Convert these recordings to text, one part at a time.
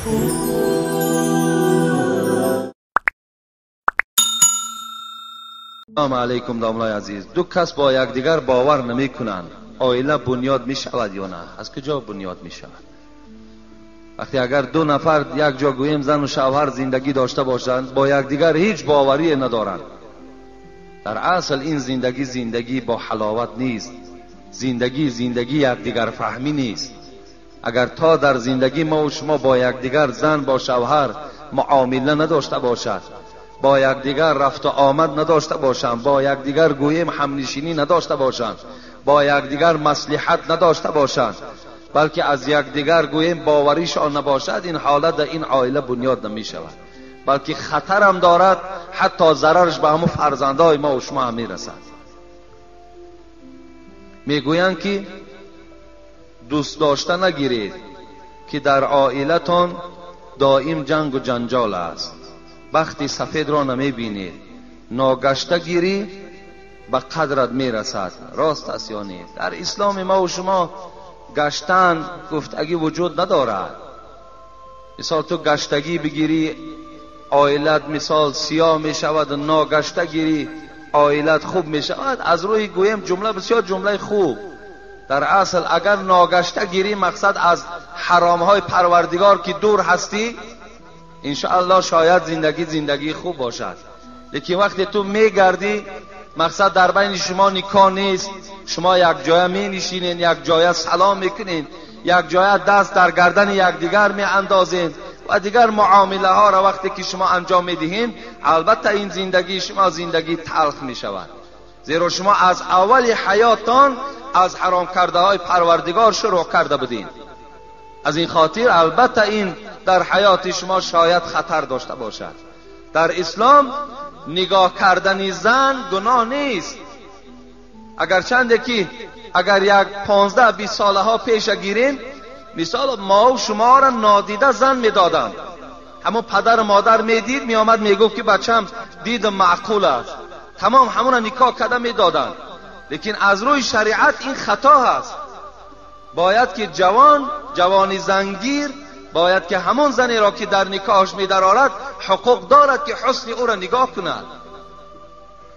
سلام علیکم دامنای عزیز. دو کس با یکدیگر باور نمی کنند عائله بنیاد می شود یا نه؟ از کجا بنیاد می شود؟ وقتی اگر دو نفر یک جا گوییم زن و شوهر زندگی داشته باشند با یکدیگر هیچ باوری ندارند، در اصل این زندگی با حلاوت نیست. زندگی یکدیگر فهمی نیست. اگر تا در زندگی ما و شما با یکدیگر زن با شوهر معامله نداشته باشد، با یکدیگر رفت و آمد نداشته باشند، با یکدیگر گوییم همنشینی نداشته باشند، با یکدیگر مصلحت نداشته باشند، بلکه از یکدیگر گوییم باوریشان نباشد، این حالت در این عائله بنیاد نمی شود، بلکه خطر هم دارد، حتی ضررش به همون فرزندای ما و شما هم می رسد. می گویند که دوست داشته نگیرید که در عائلتان دائم جنگ و جنجال است. بخت سفید را نمی بینید، ناگشته گیری به قدرت می رسد. راست است یا نه؟ در اسلام ما و شما گشتن گفتگی وجود ندارد. مثال تو گشتگی بگیری عائلت مثال سیاه می شود، ناگشته گیری عائلت خوب می شود. از روی گویم جمله بسیار جمله خوب. در اصل اگر ناگشته گیری مقصد از حرام های پروردگار که دور هستی، انشاءالله شاید زندگی خوب باشد. لیکن وقتی تو میگردی مقصد در بین شما نکاح نیست، شما یک جای می نشینین، یک جای سلام میکنین، یک جای دست در گردن یکدیگر می اندازین و دیگر معامله ها را وقتی که شما انجام میدهین، البته این زندگی شما زندگی تلخ می شود، زیرا شما از اول حیاتان از حرام کرده های پروردگار شروع کرده بودین. از این خاطر البته این در حیات شما شاید خطر داشته باشد. در اسلام نگاه کردن زن گناه نیست، اگرچنده که اگر یک 15-20 ساله ها پیش گیریم، مثال ما و شما را نادیده زن میدادند، همون پدر و مادر میدید میآمد میگفت که بچم دید معقول است، تمام همون نکاح کرده میدادند. لیکن از روی شریعت این خطا هست. باید که جوانی زنگیر باید که همون زنی را که در نکاحش می‌درآورد حقوق دارد که حسن او را نگاه کند،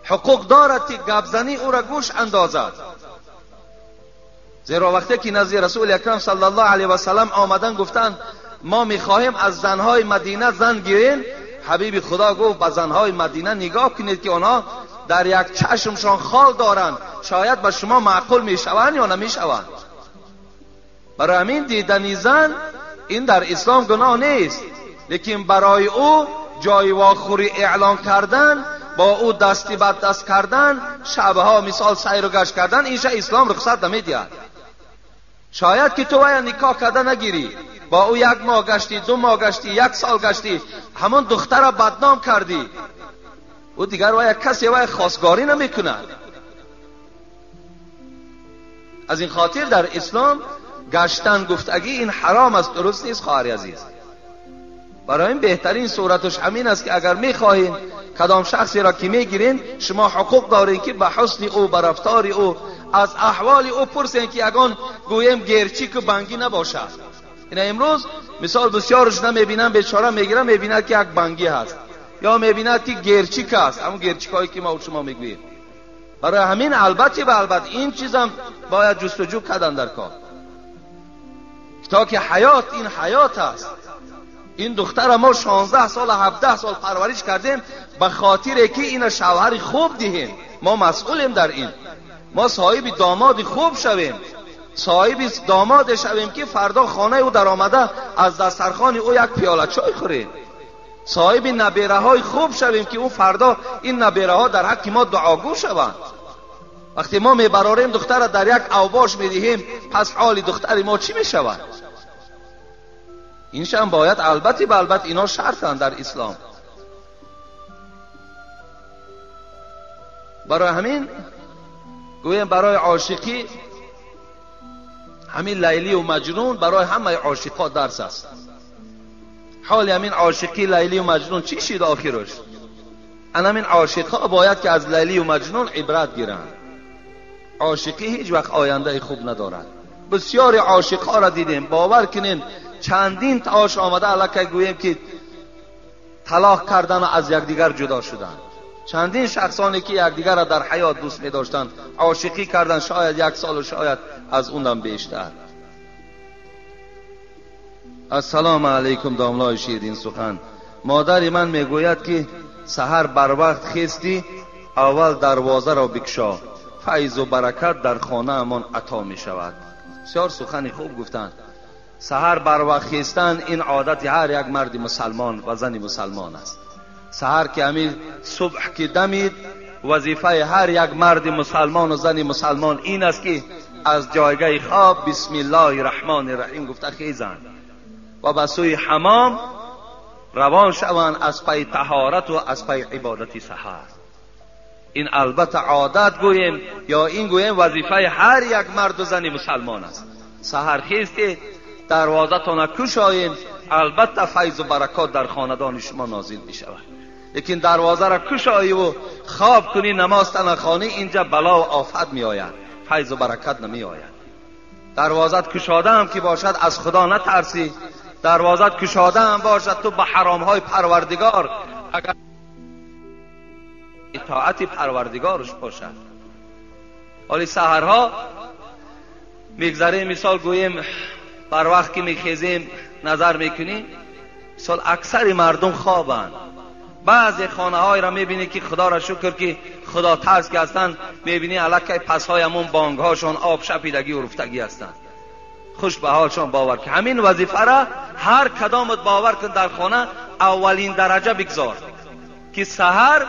حقوق دارد که گپزنی او را گوش اندازد. زیرا وقتی که نزد رسول اکرم صلی الله علیه و سلم آمدن گفتند ما می‌خواهیم از زنهای مدینه زن گیریم، حبیب خدا گفت به زنهای مدینه نگاه کنید که آنها در یک چشمشان خال دارند، شاید به شما معقول میشوند یا نمیشوند. برای همین دیدن زن این در اسلام گناه نیست، لیکن برای او جای واخوری اعلان کردن، با او دستی بد دست کردن، شبها مثال سیر و گشت کردن، اینجا اسلام رخصت نمیدهد. شاید که تو وای نکاح کرده نگیری، با او 1 ماه گشتی، 2 ماه گشتی، 1 سال گشتی، همون دختر را بدنام کردی، او دیگر وای کسی وای خواستگاری نمیکند. از این خاطر در اسلام گشتن گفتگی این حرام است، درست نیست خواهر عزیز. برای این بهترین صورتش همین است که اگر میخواهین کدام شخصی را که میگیرین، شما حقوق دارین که به حسن او، به رفتار او، از احوال او پرسین که اگان گویم گرچیک و بنگی نباشد. این امروز مثال بسیارش نمیبینن، بیچاره میگیرن میبیند که یک بنگی هست یا میبیند که گرچیک است، همون گرچیکایی که ما و شما میگوییم. برای همین البته این چیزم باید جستجو کردن در کار، تا که حیات این حیات است. این دختر ما 16 سال 17 سال پرورش کردیم به خاطر که این شوهر خوب دهیم. ما مسئولیم در این، ما صاحب داماد خوب شویم، صاحب داماد شویم که فردا خانه او در آمده از دسترخوان او 1 پیاله چای خوریم، صاحب نبیره های خوب شویم که اون فردا این نبیره ها در حق ما دعاگو شوند. وقتی ما میبراریم دختر را در یک اوباش میدهیم، پس حال دختر ما چی میشود؟ اینشان باید البته اینا شرطن در اسلام. برای همین گویم برای عاشقی همین لیلی و مجنون برای همه عاشقا درس است. حال همین عاشقی لیلی و مجنون چی شد آخرش؟ همین عاشقا باید که از لیلی و مجنون عبرت گیرند. عاشقی هیچ وقت آینده خوب ندارد. بسیار عاشقا را دیدیم، باور کنین چندین تاش آمده الکی گوییم که طلاق کردن و از یکدیگر جدا شدن. چندین شخصانی که یکدیگر را در حیات دوست می داشتن عاشقی کردن، شاید 1 سال و شاید از اونم بیشتر. السلام علیکم داملای شیرین سخن. مادر من میگوید که سحر بر وقت خیستی اول دروازه را بکشا، فیض و برکت در خانه امان عطا می شود. بسیار سخن خوب گفتند. سحر بر وقت خیستن این عادت هر یک مرد مسلمان و زن مسلمان است. سحر که همین صبح که دمید وظیفه هر یک مرد مسلمان و زن مسلمان این است که از جایگاه خواب بسم الله الرحمن الرحیم گفته خیزند و به سوی حمام روان شوند از پی طهارت و از پی عبادت سحر. این البته عادت گوییم یا این گوییم وظیفه هر یک مرد و زن مسلمان است. سحر خیستی دروازه تان کشایین، البته فیض و برکات در خاندان شما نازل می شود. لیکن دروازه را کشایی و خواب کنی نماز تنخانی، اینجا بلا و آفت می آید، فیض و برکت نمی آید. دروازه کشاده هم که باشد از خدا نترسی، دروازه کشاده هم باشد تو به حرام های پروردگار اگر اطاعت پروردگارش باشد. ولی سحرها میگذره، مثال گوییم بر وقت که میخیزیم نظر میکنیم مثال اکثر مردم خوابند. بعضی خانه های را میبینی که خدا را شکر که خدا ترس که هستند، میبینی الکی پس های همون بانگ هاشون آب شپیدگی و رفتگی هستند. خوش به حالشان باور که همین وظیفه را هر کدامت باور کن در خانه اولین درجه بگذار که سحر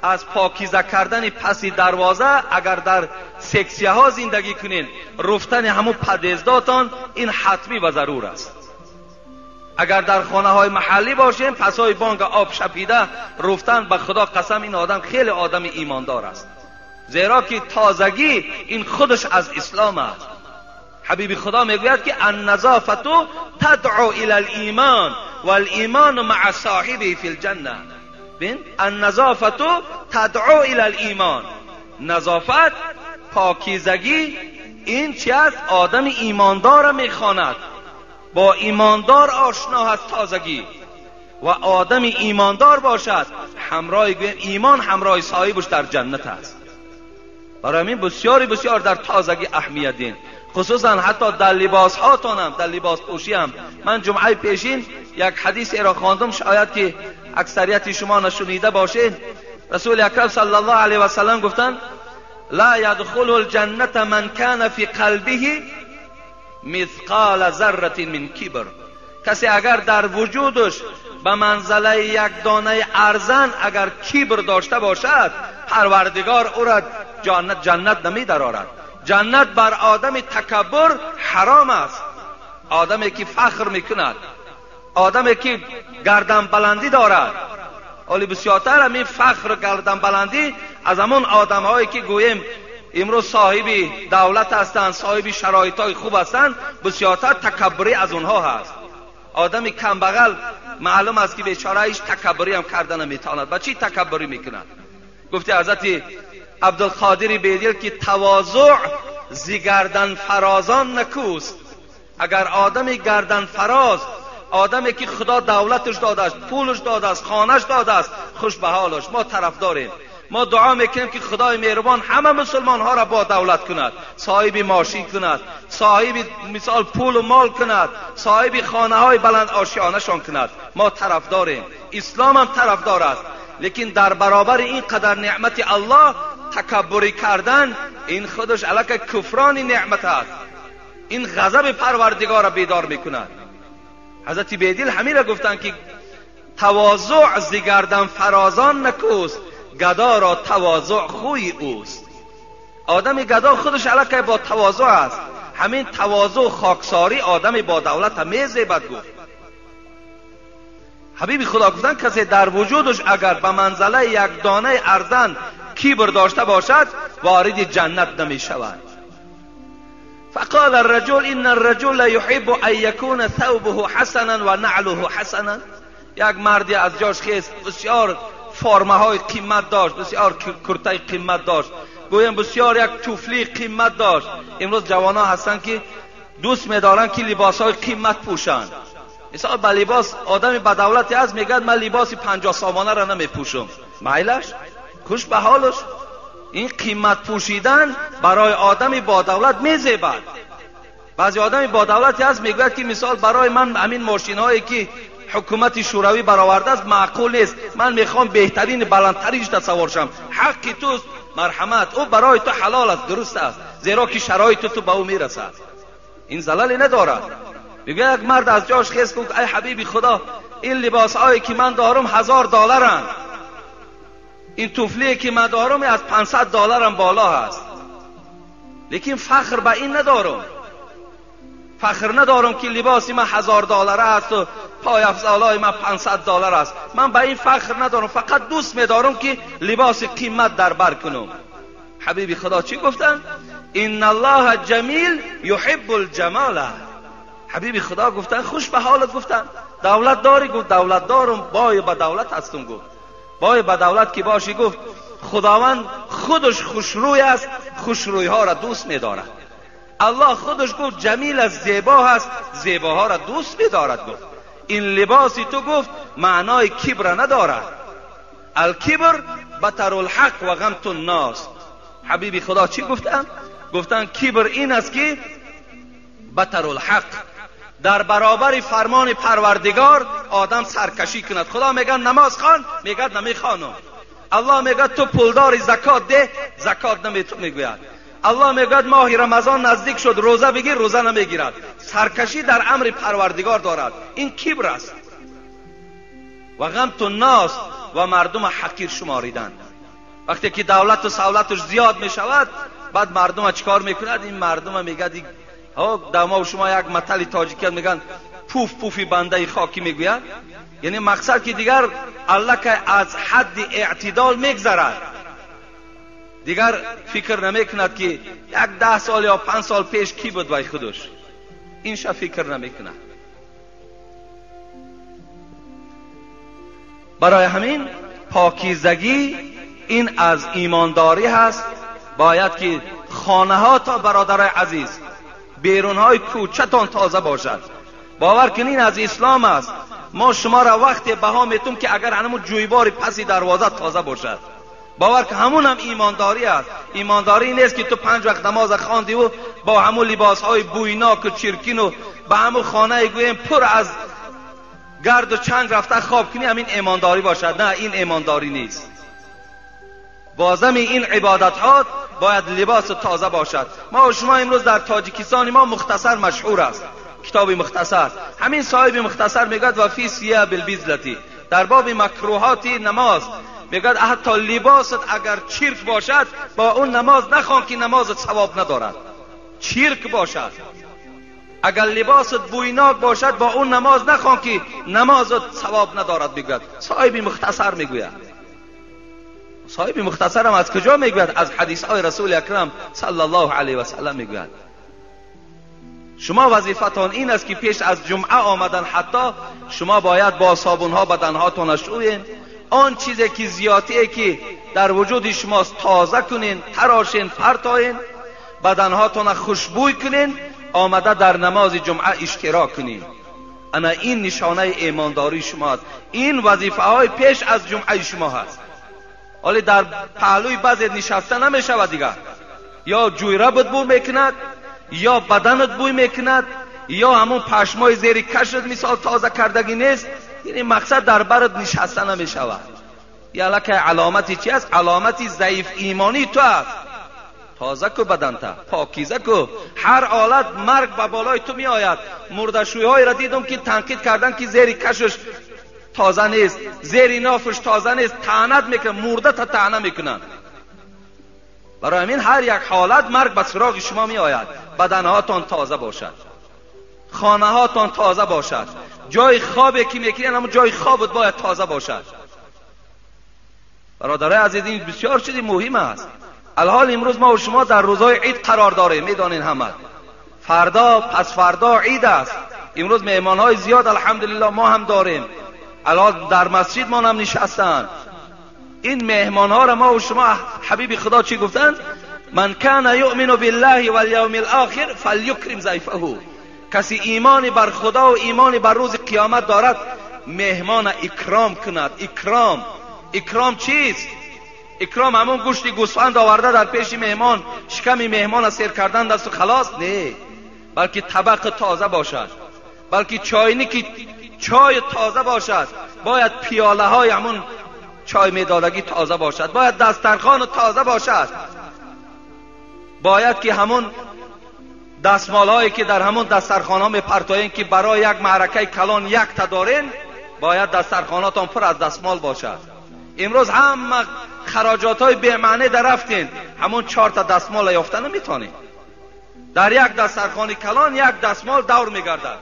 از پاکیزه کردن پس دروازه اگر در سکسیه ها زندگی کنین رفتن همون پدیزداتان این حتمی و ضرور است. اگر در خانه های محلی باشین پس های بانگ آب شپیده رفتن به خدا قسم این آدم خیلی آدم ایماندار است، زیرا که تازگی این خودش از اسلام است. حبیب خدا میگوید که النظافه تدعو الى الایمان والایمان مع صاحبه فی الجنه. ببین النظافه تدعو الى الایمان، نظافت پاکیزگی این چی است؟ آدم ایماندار میخواند، با ایماندار آشنا هست تازگی و آدم ایماندار باشد همراه ایمان همراه صاحبش در جنت است. برای همین بسیار بسیار در تازگی اهمیت دین، خصوصا حتی در لباس هاتون هم، در لباس پوشی هم. من جمعه پیشین یک حدیث را خواندم، شاید که اکثریت شما نشنیده باشید. رسول اکرم صلی الله علیه و سلم گفتند لا يدخل الجنه من كان في قلبه مثقال ذره من کبر. کسی اگر در وجودش به منزله یک دانه ارزن اگر کبر داشته باشد پروردگار او را جنت نمی درآورد. جنت بر آدم تکبر حرام است. آدمی که فخر میکند، آدمی که گردن بلندی دارد، ولی بسیارتر همین فخر و گردن بلندی از همون آدم هایی که گوییم امروز صاحب دولت هستند، صاحب شرایط های خوب هستند، بسیارتر تکبری از اونها هست. آدمی کمبغل معلوم است که بیچاره ایش تکبری هم کردن نمیتواند. با چی تکبری میکند؟ گفته حضرت عبدالقادر بیدل که تواضع زی گردن فرازان نکوست. اگر آدمی گردن فراز، آدمی که خدا دولتش داده است، پولش داده است، خانهش داده است، خوش به حالش، ما طرفداریم. ما دعا میکنیم که خدای مهربان همه مسلمان ها را با دولت کند، صاحب ماشین کند، صاحب مثال پول و مال کند، صاحب خانه های بلند آشیانه شان کند. ما طرفداریم، اسلام هم طرفدار است. لیکن در برابر این قدر نعمت الله تکبری کردن این خودش الک کفران نعمت است. این غضب پروردگار را بیدار میکند. حضرت بیدل همین را گفتن که تواضع ز گردن فرازان نکوست، گدا را تواضع خوی اوست. آدم گدا خودش الک با تواضع است. همین تواضع خاکساری آدم با دولت میزیبد. گفت حبیب خدا گفتن کسی در وجودش اگر به منزله یک دانه ارزن کبر داشته باشد وارد جنت نمی شود. فقال الرجل ان الرجل يحب ان يكون ثوبه حسنا و نعله حسنا. یک مردی از جاش خیست، بسیار فرمه های قیمت داشت، بسیار کرته قیمت داشت، گویم بسیار یک توفلی قیمت داشت. امروز جوان ها هستن که دوست می‌دارن که لباس های قیمت پوشند. مثلا با لباس آدمی با دولتی از میگه من لباس 50 سامانه را نمیپوشم، میلش خوش به حالش. این قیمت پوشیدن برای آدمی با دولت میزیبد. بعضی آدمی با دولتی از میگه که مثال برای من همین ماشین هایی که حکومت شوروی برآورده است معقول نیست، من میخوام بهترین بلندترینش تصور شم، حقی توست، مرحمت، او برای تو حلال است، درست است، زیرا که شرایط تو به او میرسد. این زلالی ندارد. میگه یک مرد از جاش خیز گفت ای حبیبی خدا، این لباس هایی که من دارم $1000 این توفلی که من دارم از $500 بالا هست، لیکن فخر به این ندارم، فخر ندارم که لباسی من $1000 است و پای افضلای من $500 است. من به این فخر ندارم، فقط دوست می‌دارم که لباس قیمت در بر کنم. حبیبی خدا چی گفتن؟ ان الله جمیل یحب الجمال. حبیبی خدا گفتن خوش به حالت، گفتن دولت داری؟ گفت دولت دارم، بای به دولت هستم. گفت بای به دولت که باشی؟ گفت خداوند خودش خوشروی است، خوشروی ها را دوست می‌دارد. الله خودش گفت جمیل از زیبا هست، زیباها را دوست می‌دارد. گفت این لباسی تو گفت معنای کبر ندارد. الکبر بطر الحق و غمت الناس. حبیبی خدا چی گفتن؟ گفتن کبر این است که بطر الحق، در برابر فرمان پروردگار آدم سرکشی کند. خدا میگه نماز خوان، میگه نمیخوانم. الله میگه تو پولدار زکات ده، زکات نمیگوید. الله میگه ماه رمضان نزدیک شد، روزه بگیر، روزه نمیگیرد. سرکشی در امر پروردگار دارد. این کبر است. و غمت الناس، و مردم حقیر شماریدن. وقتی که دولت و سهولتش زیاد میشود، بعد مردم چیکار میکند؟ این مردم میگه دما شما یک مثل تاجیکیت میگن پوف پوفی بنده خاکی میگوید. یعنی مقصد که دیگر الله که از حد اعتدال میگذرد، دیگر فکر نمیکند که یک 10 سال یا 5 سال پیش کی بود وای خودش، اینشا فکر نمیکند. برای همین پاکیزگی این از ایمانداری هست. باید که خانه ها تا برادرای عزیز، بیرون های کوچه تان تازه باشد. باور کنین از اسلام است. ما شما را وقتی بها میتونم که اگر همون جویبار پسی دروازه تازه باشد. باور که همون هم ایمانداری است. ایمانداری نیست که تو 5 وقت نماز خواندی و با همون لباس های بویناک و چرکین و با همون خانه گویم پر از گرد و چنگ رفته خواب کنی، همین ایمانداری باشد. نه، این ایمانداری نیست. بازم این عبادت ها باید لباس تازه باشد. ما و شما امروز در تاجیکستان ما مختصر مشهور است، کتاب مختصر. همین صاحب مختصر میگد و فی سیاه بالبزلتی، در باب مکروهات نماز میگد حتی لباست اگر چرک باشد با اون نماز نخوان که نمازت ثواب ندارد. چرک باشد، اگر لباست بویناک باشد با اون نماز نخوان که نمازت ثواب ندارد. میگد صاحب مختصر میگوید. صاحب مختصر هم از کجا میگوید؟ از حدیث های رسول اکرم صلی الله علیه و سلم میگوید. شما وظیفتان این است که پیش از جمعه آمدن حتی شما باید با صابون ها بدن هاتون شوین، آن چیزی که زیادیه که در وجود شما تازه کنین، تراشین، پرتاین، بدن هاتون خوشبوی کنین، آمده در نماز جمعه اشتراک کنین. انا این نشانه ایمانداری شما است. این وظیفه های پیش از جمعه شما هست. ولی در پهلوی بعضی نشسته نمیشود دیگر. یا جویره بدبو میکند، یا بدنت بوی میکند، یا همون پشمای زیر کشت مثال تازه کردگی نیست. یعنی مقصد در برت نشسته نمیشود. یا لکه علامتی چی است؟ علامتی ضعیف ایمانی تو است. تازه کو بدن تا، پاکیزه کو. هر حالت مرگ به بالای تو می آید. مردشوی های را دیدم که تنقید کردن که زیر کشش تازه نیست، زیر نافش تازه نیست، طعنت میکنن، مرده تا طعنه میکنن. برای همین هر یک حالت مرگ به سراغ شما می آید. بدن هاتون تازه باشد، خانه هاتون تازه باشد، جای خوابی که میکنین همون جای خوابت باید تازه باشد. برادرای عزیز این بسیار چیز مهم است. الحال امروز ما و شما در روزهای عید قرار داریم، میدانین همه. فردا پس فردا عید است. امروز مهمان های زیاد الحمدلله ما هم داریم. الان در مسجد ما هم نشستن. این مهمان ها را ما و شما حبیب خدا چی گفتن؟ من کان یؤمن بالله والیوم الاخر فلیکرم ضیفه. کسی ایمانی بر خدا و ایمانی بر روز قیامت دارد مهمان اکرام کند. اکرام چیست؟ اکرام همون گوشت گوسفند آورده در پیش مهمان شکم مهمان سیر کردن است و خلاص؟ نه، بلکه طبق تازه باشد، بلکه چاینکی چای تازه باشد، باید پیاله های همون چای میدادگی تازه باشد، باید دسترخوان تازه باشد، باید که همون دستمال هایی که در همون دسترخوان ها میپرتایین که برای یک معرکه کلان یک تا دارین، باید دسترخواناتون پر از دستمال باشد. امروز همه خراجات های به معنی در رفتین، همون 4 تا دستمال یافته نمیتونین. در یک دسترخوان کلان یک دستمال دور میگردد،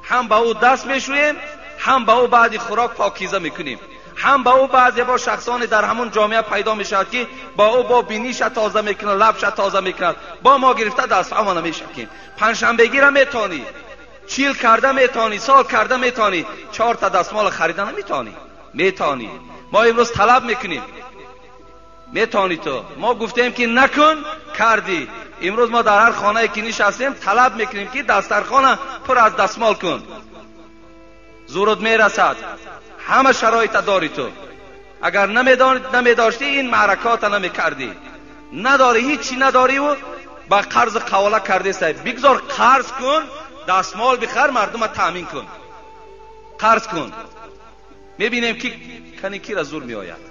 هم با او دست میشویم، هم با او بعد خوراک پاکیزه میکنیم، هم با او بعضی با شخصانی در همون جامعه پیدا میشد که با او با بینیش تازه میکنه، لبش تازه میکنه، با ما گرفته دست همون میشکیم. پنجشنبهگی را میتونی، 40 کرده میتونی، سال کرده میتونی، 4 تا دستمال خریدن میتونی. ما امروز طلب میکنیم، میتونی تو، ما گفتیم که نکن، کردی. امروز ما در هر خانه که نشستیم طلب میکنیم که دسترخوان پر از دستمال کن، زورت میرسد، همه شرایط داری تو. اگر نمیداشتی این معرکات نمیکردی، نداری، هیچی نداری و با قرض قواله کرده سید، بگذار قرض کن، دستمال بخر، مردم تامین کن، قرض کن، میبینیم که کنی کی را زور میآید.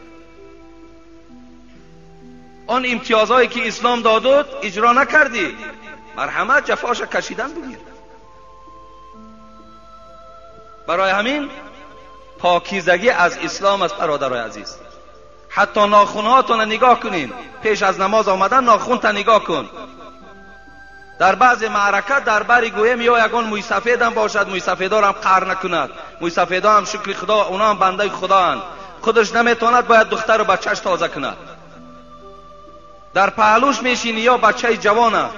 آن امتیازهایی که اسلام دادود اجرا نکردی، مرحمت جفاش کشیدن بگیر. برای همین پاکیزگی از اسلام است برادرای عزیز. حتی ناخونهاتون نگاه کنین، پیش از نماز آمدن ناخون تا نگاه کن. در بعض معرکت در بری گویم یا یگان موی سفید هم باشد، موی سفیدار هم قهر نکند، موی سفیدار هم شکر خدا، اونا هم بنده خدا هستند، خودش نمیتواند باید دختر و بچهش تازه کند. در پهلوش میشینی یا بچه جوانه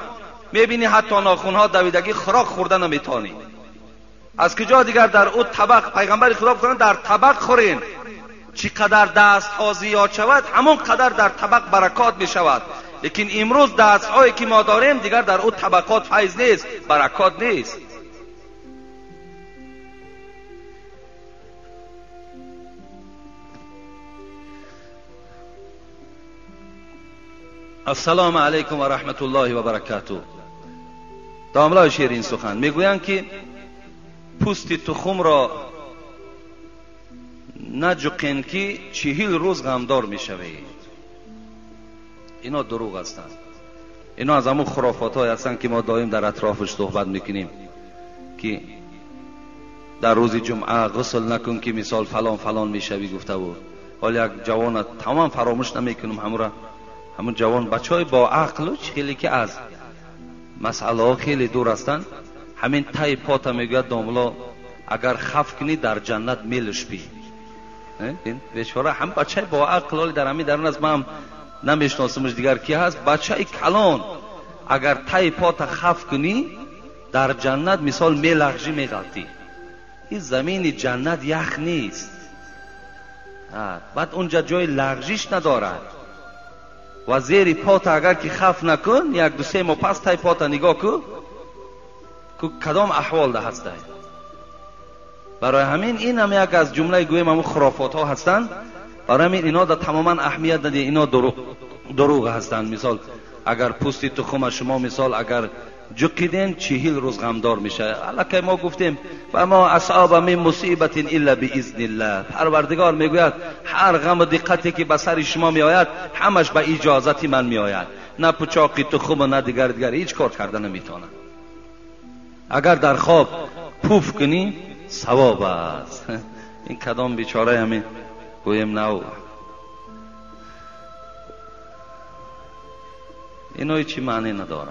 میبینی حتی ناخونها دویدگی، خوراک خورده نمیتونی. از کجا دیگر در او طبق پیغمبر خدا بکنن در طبق خورین، چقدر دست ها زیاد شود همون قدر در طبق برکات می شود. لیکن امروز دست هایی که ما داریم دیگر در او طبقات فیض نیست، برکات نیست. السلام علیکم و رحمت الله و برکاته. داملای شیرین سخن میگویند که پوست تخم را نجقین که 40 روز غمدار میشوید. اینا دروغ هستند. اینا از همون خرافات های هستند که ما دائم در اطرافش صحبت میکنیم که در روز جمعه غسل نکن که مثال فلان فلان میشوی گفته بود. حالا یک جوان تمام فراموش نمیکنم، همون جوان بچهای با عقل خیلی که از مسئله ها خیلی دور هستند، همین تای پات میگوید داملا اگر خف کنی در جنت میلش بی. این بیچاره هم بچه با عقل در همین درون از من نمیشناسمش دیگر کی هست. بچه کلان اگر تای پات خف کنی در جنت مثال میلغزی میغلطی. این زمین جنت یخ نیست، بعد اونجا جای لغزش ندارد. و زیر پات اگر که خف نکن، 1-2-3 ماه پس تای پات نگاه کن که کدام احوال ده هسته. برای همین این هم یک از جمله گویم همون خرافات ها هستند. برای همین اینا دا تماما اهمیت ندید، اینا دروغ هستند. مثال اگر پوست تخم شما مثال اگر جقیدین 40 روز غمدار میشه. الکی ما گفتیم و ما اصحاب من مصیبت الا باذن الله. پروردگار میگوید هر غم و دقتی که به سر شما میآید همش به اجازت من میآید، نه پچاقی تخم نه دیگر هیچ کار کردن نمیتونه. اگر در خواب پوف کنی ثواب است. این کدام بیچاره همین گویم نو اینا چی معنی نداره.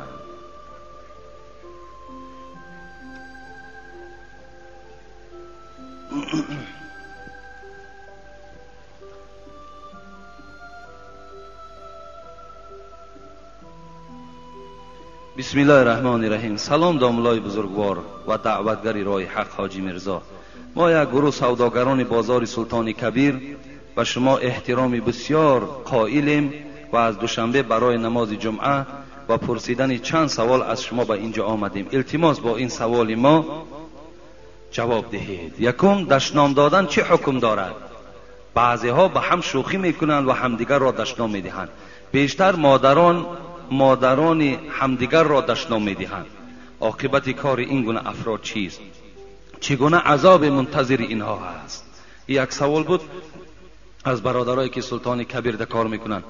بسم الله الرحمن الرحیم. سلام داملای بزرگوار و دعوتگری راه حق حاجی مرزا. ما یک گروه سوداگران بازار سلطان کبیر و شما احترام بسیار قائلیم و از دوشنبه برای نماز جمعه و پرسیدن چند سوال از شما به اینجا آمدیم. التماس با این سوال ما جواب دهید. یکم، دشنام دادن چه حکم دارد؟ بعضی ها به هم شوخی میکنند و همدیگر را دشنام میدهند. بیشتر مادران همدیگر را دشنام میدهند. عاقبت کار این گونه افراد چیست؟ چگونه عذاب منتظر اینها هست؟ یک سوال بود از برادرایی که سلطان کبیر ده کار میکنند.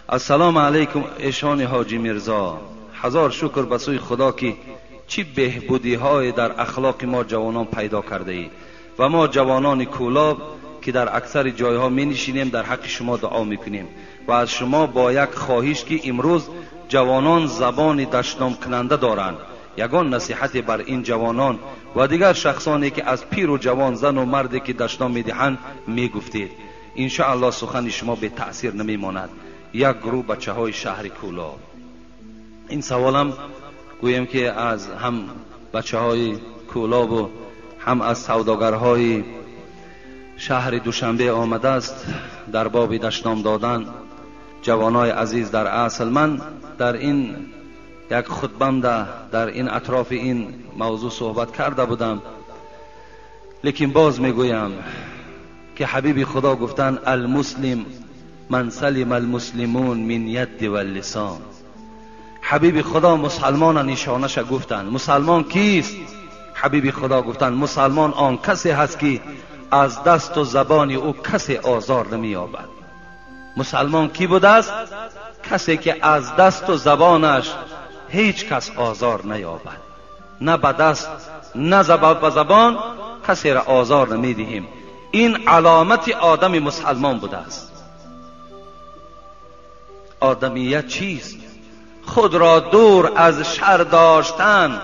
السلام علیکم ایشان حاجی میرزا، هزار شکر به سوی خدا که چی بهبودی های در اخلاق ما جوانان پیدا کرده ای و ما جوانان کولاب که در اکثر جایها می نشینیم در حق شما دعا میکنیم و از شما با یک خواهش که امروز جوانان زبان دشنام کننده دارند، یگان نصیحت بر این جوانان و دیگر شخصانی که از پیر و جوان، زن و مردی که دشنام میدهند میگفتید. انشاءالله سخن شما به تأثیر نمیماند. یک گروه بچه های شهر کولاب. این سوالم گویم که از هم بچه های کولاب و هم از سوداگرهای شهر دوشنبه آمده است در باب دشنام دادن. جوانای عزیز، در اصل من در این یک خطبم در این اطراف این موضوع صحبت کرده بودم، لیکن باز میگویم که حبیب خدا گفتن المسلم من سلم المسلمون من ید و اللسان. حبیب خدا مسلمان نشانش گفتن. مسلمان کیست؟ حبیب خدا گفتن مسلمان آن کسی هست که از دست و زبان او کسی آزار نمی‌یابد. مسلمان کی بوده است؟ کسی که از دست و زبانش هیچ کس آزار نیابد. نه به دست نه به زبان کسی را آزار نمیدهیم. این علامت آدم مسلمان بوده است. آدمیت چیست؟ خود را دور از شر داشتن.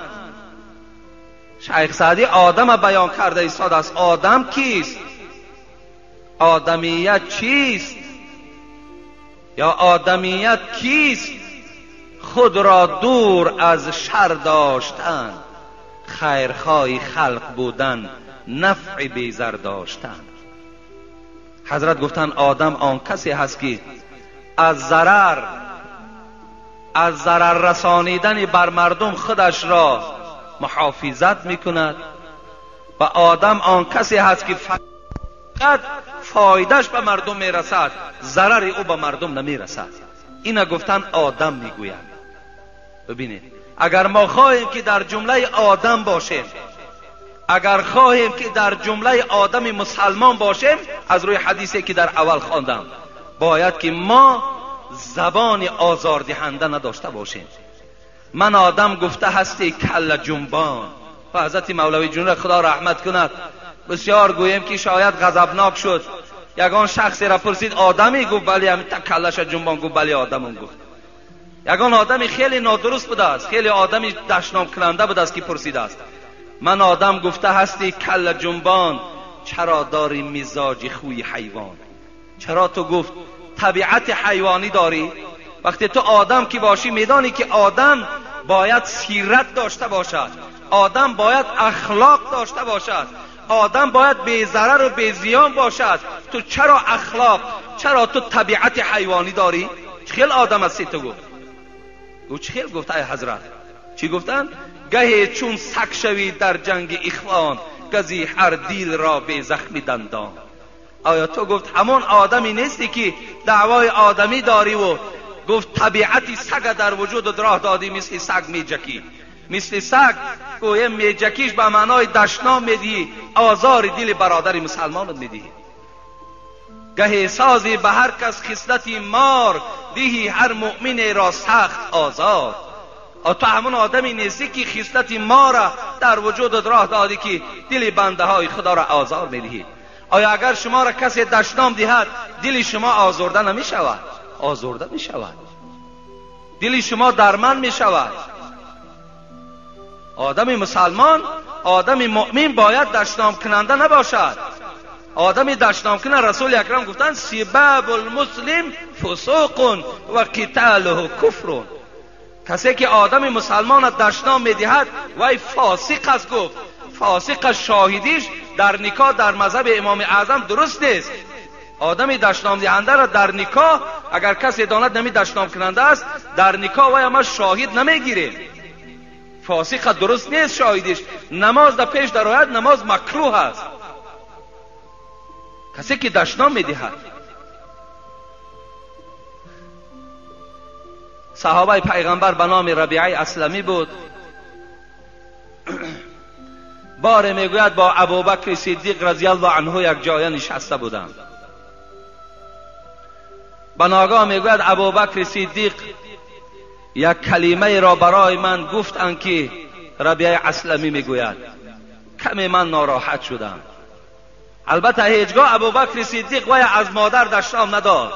شیخ سعدی آدم بیان کرده ایستاد است. آدم کیست؟ آدمیت چیست؟ یا آدمیت کیست؟ خود را دور از شر داشتن، خیرخواه خلق بودن، نفع بیزر داشتن. حضرت گفتن آدم آن کسی هست که از ضرر رسانیدن بر مردم خودش را محافظت میکند و آدم آن کسی هست که فقط فایدهش به مردم میرسد، ضرر او به مردم نمیرسد. اینا گفتن آدم میگویند. ببینید، اگر ما خواهیم که در جمله آدم باشیم، اگر خواهیم که در جمله آدم مسلمان باشیم، از روی حدیثی که در اول خواندم، باید که ما زبان آزاردهنده نداشته باشیم. من آدم گفته هستی کل جنبان. و حضرت مولوی جنون خدا رحمت کند بسیار گویم که شاید غضبناک شد. یگان شخصی را پرسید آدمی؟ گفت بلی. همین تا کلش جنبان گفت بلی آدمم. گفت یگان آدمی خیلی نادرست بوده است، خیلی آدمی دشنام کننده بوده است که پرسیده است من آدم گفته هستی کل جنبان، چرا داری مزاج خوی حیوان؟ چرا تو گفت طبیعت حیوانی داری؟ وقتی تو آدم کی باشی میدانی که آدم باید سیرت داشته باشد، آدم باید اخلاق داشته باشد، آدم باید بی ضرر و بی زیان باشد. تو چرا اخلاق، چرا تو طبیعت حیوانی داری؟ چخیل آدم هستی تو؟ گفت چخیل؟ گفت ای حضرت چی گفتن؟ گهی چون سگ شوی در جنگ اخوان، گزی هر دیل را به زخمی دندان. آیا تو گفت همون آدمی نیستی که دعوای آدمی داری و گفت طبیعتی سگ در وجود راه دادی، مثل سگ میجکی، مثل سگ گویم میجکیش به معنای دشنام میدی، آزار دل برادر مسلمان میدی. گهی سازی به هر کس خصلتی مار، دیهی هر مؤمن را سخت آزار. تو همون آدمی نیستی که خصلت ما را در وجود راه دادی که دل بنده های خدا را آزار میدهی. آیا اگر شما را کسی دشنام دهد دل شما آزرده نمی شود؟ آزرده می شود، دل شما درمند می شود. آدم مسلمان، آدم مؤمن باید دشنام کننده نباشد. آدم دشنام کننده رسول اکرم گفتن سباب المسلم فسوق و قتاله کفر. کسی که آدم مسلمان دشنام میدهد وای فاسق است. گفت فاسق شاهدیش در نکاح در مذهب امام اعظم درست نیست. آدم دشنام دهنده را در نکاح اگر کسی داند نمی دشنام کننده است در نکاح وی ما شاهد نمیگیریم. فاسق درست نیست شاهدش. نماز در پیش در آید نماز مکروه است. کسی که دشنام میدهد. صحابه پیغمبر به نام ربیعه اسلمی بود. بار میگوید با ابوبکر صدیق رضی الله عنه یک جای نشسته بودند. به ناگاه میگوید ابوبکر صدیق یک کلمه را برای من گفتند که ربیعه اسلمی میگوید. کمی من ناراحت شدم. البته هیچگاه ابوبکر صدیق وی از مادر دشنام نداد.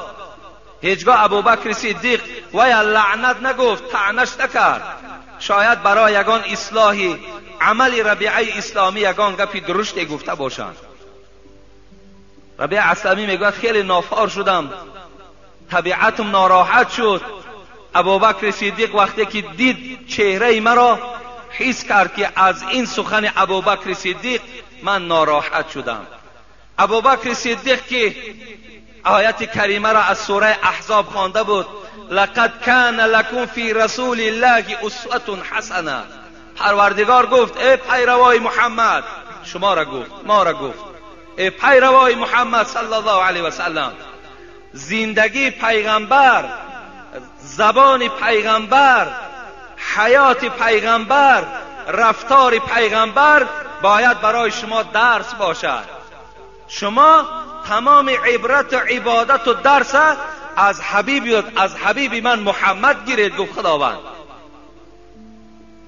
هیچگاه ابوبکر صدیق وی لعنت نگفت، طعنش نکرد. شاید برای یگان اصلاحی عمل ربیعه اسلامی یگان گپی درشت گفته باشند. ربیعه اسلامی میگوید خیلی نافار شدم، طبیعتم ناراحت شد. ابوبکر صدیق وقتی که دید چهره مرا حس کرد که از این سخن ابوبکر صدیق من ناراحت شدم. ابوبکر صدیق که آیت کریمه را از سوره احزاب خوانده بود، لقد کان لکم فی رسول الله اسوة حسنه. پروردگار گفت ای پیروای محمد، شما را گفت، ما را گفت، ای پیروای محمد صلی الله علیه و سلم، زندگی پیغمبر، زبان پیغمبر، حیات پیغمبر، رفتار پیغمبر باید برای شما درس باشد. شما تمام عبرت و عبادت و درس از حبیب من محمد گیرید. گفت خداوند.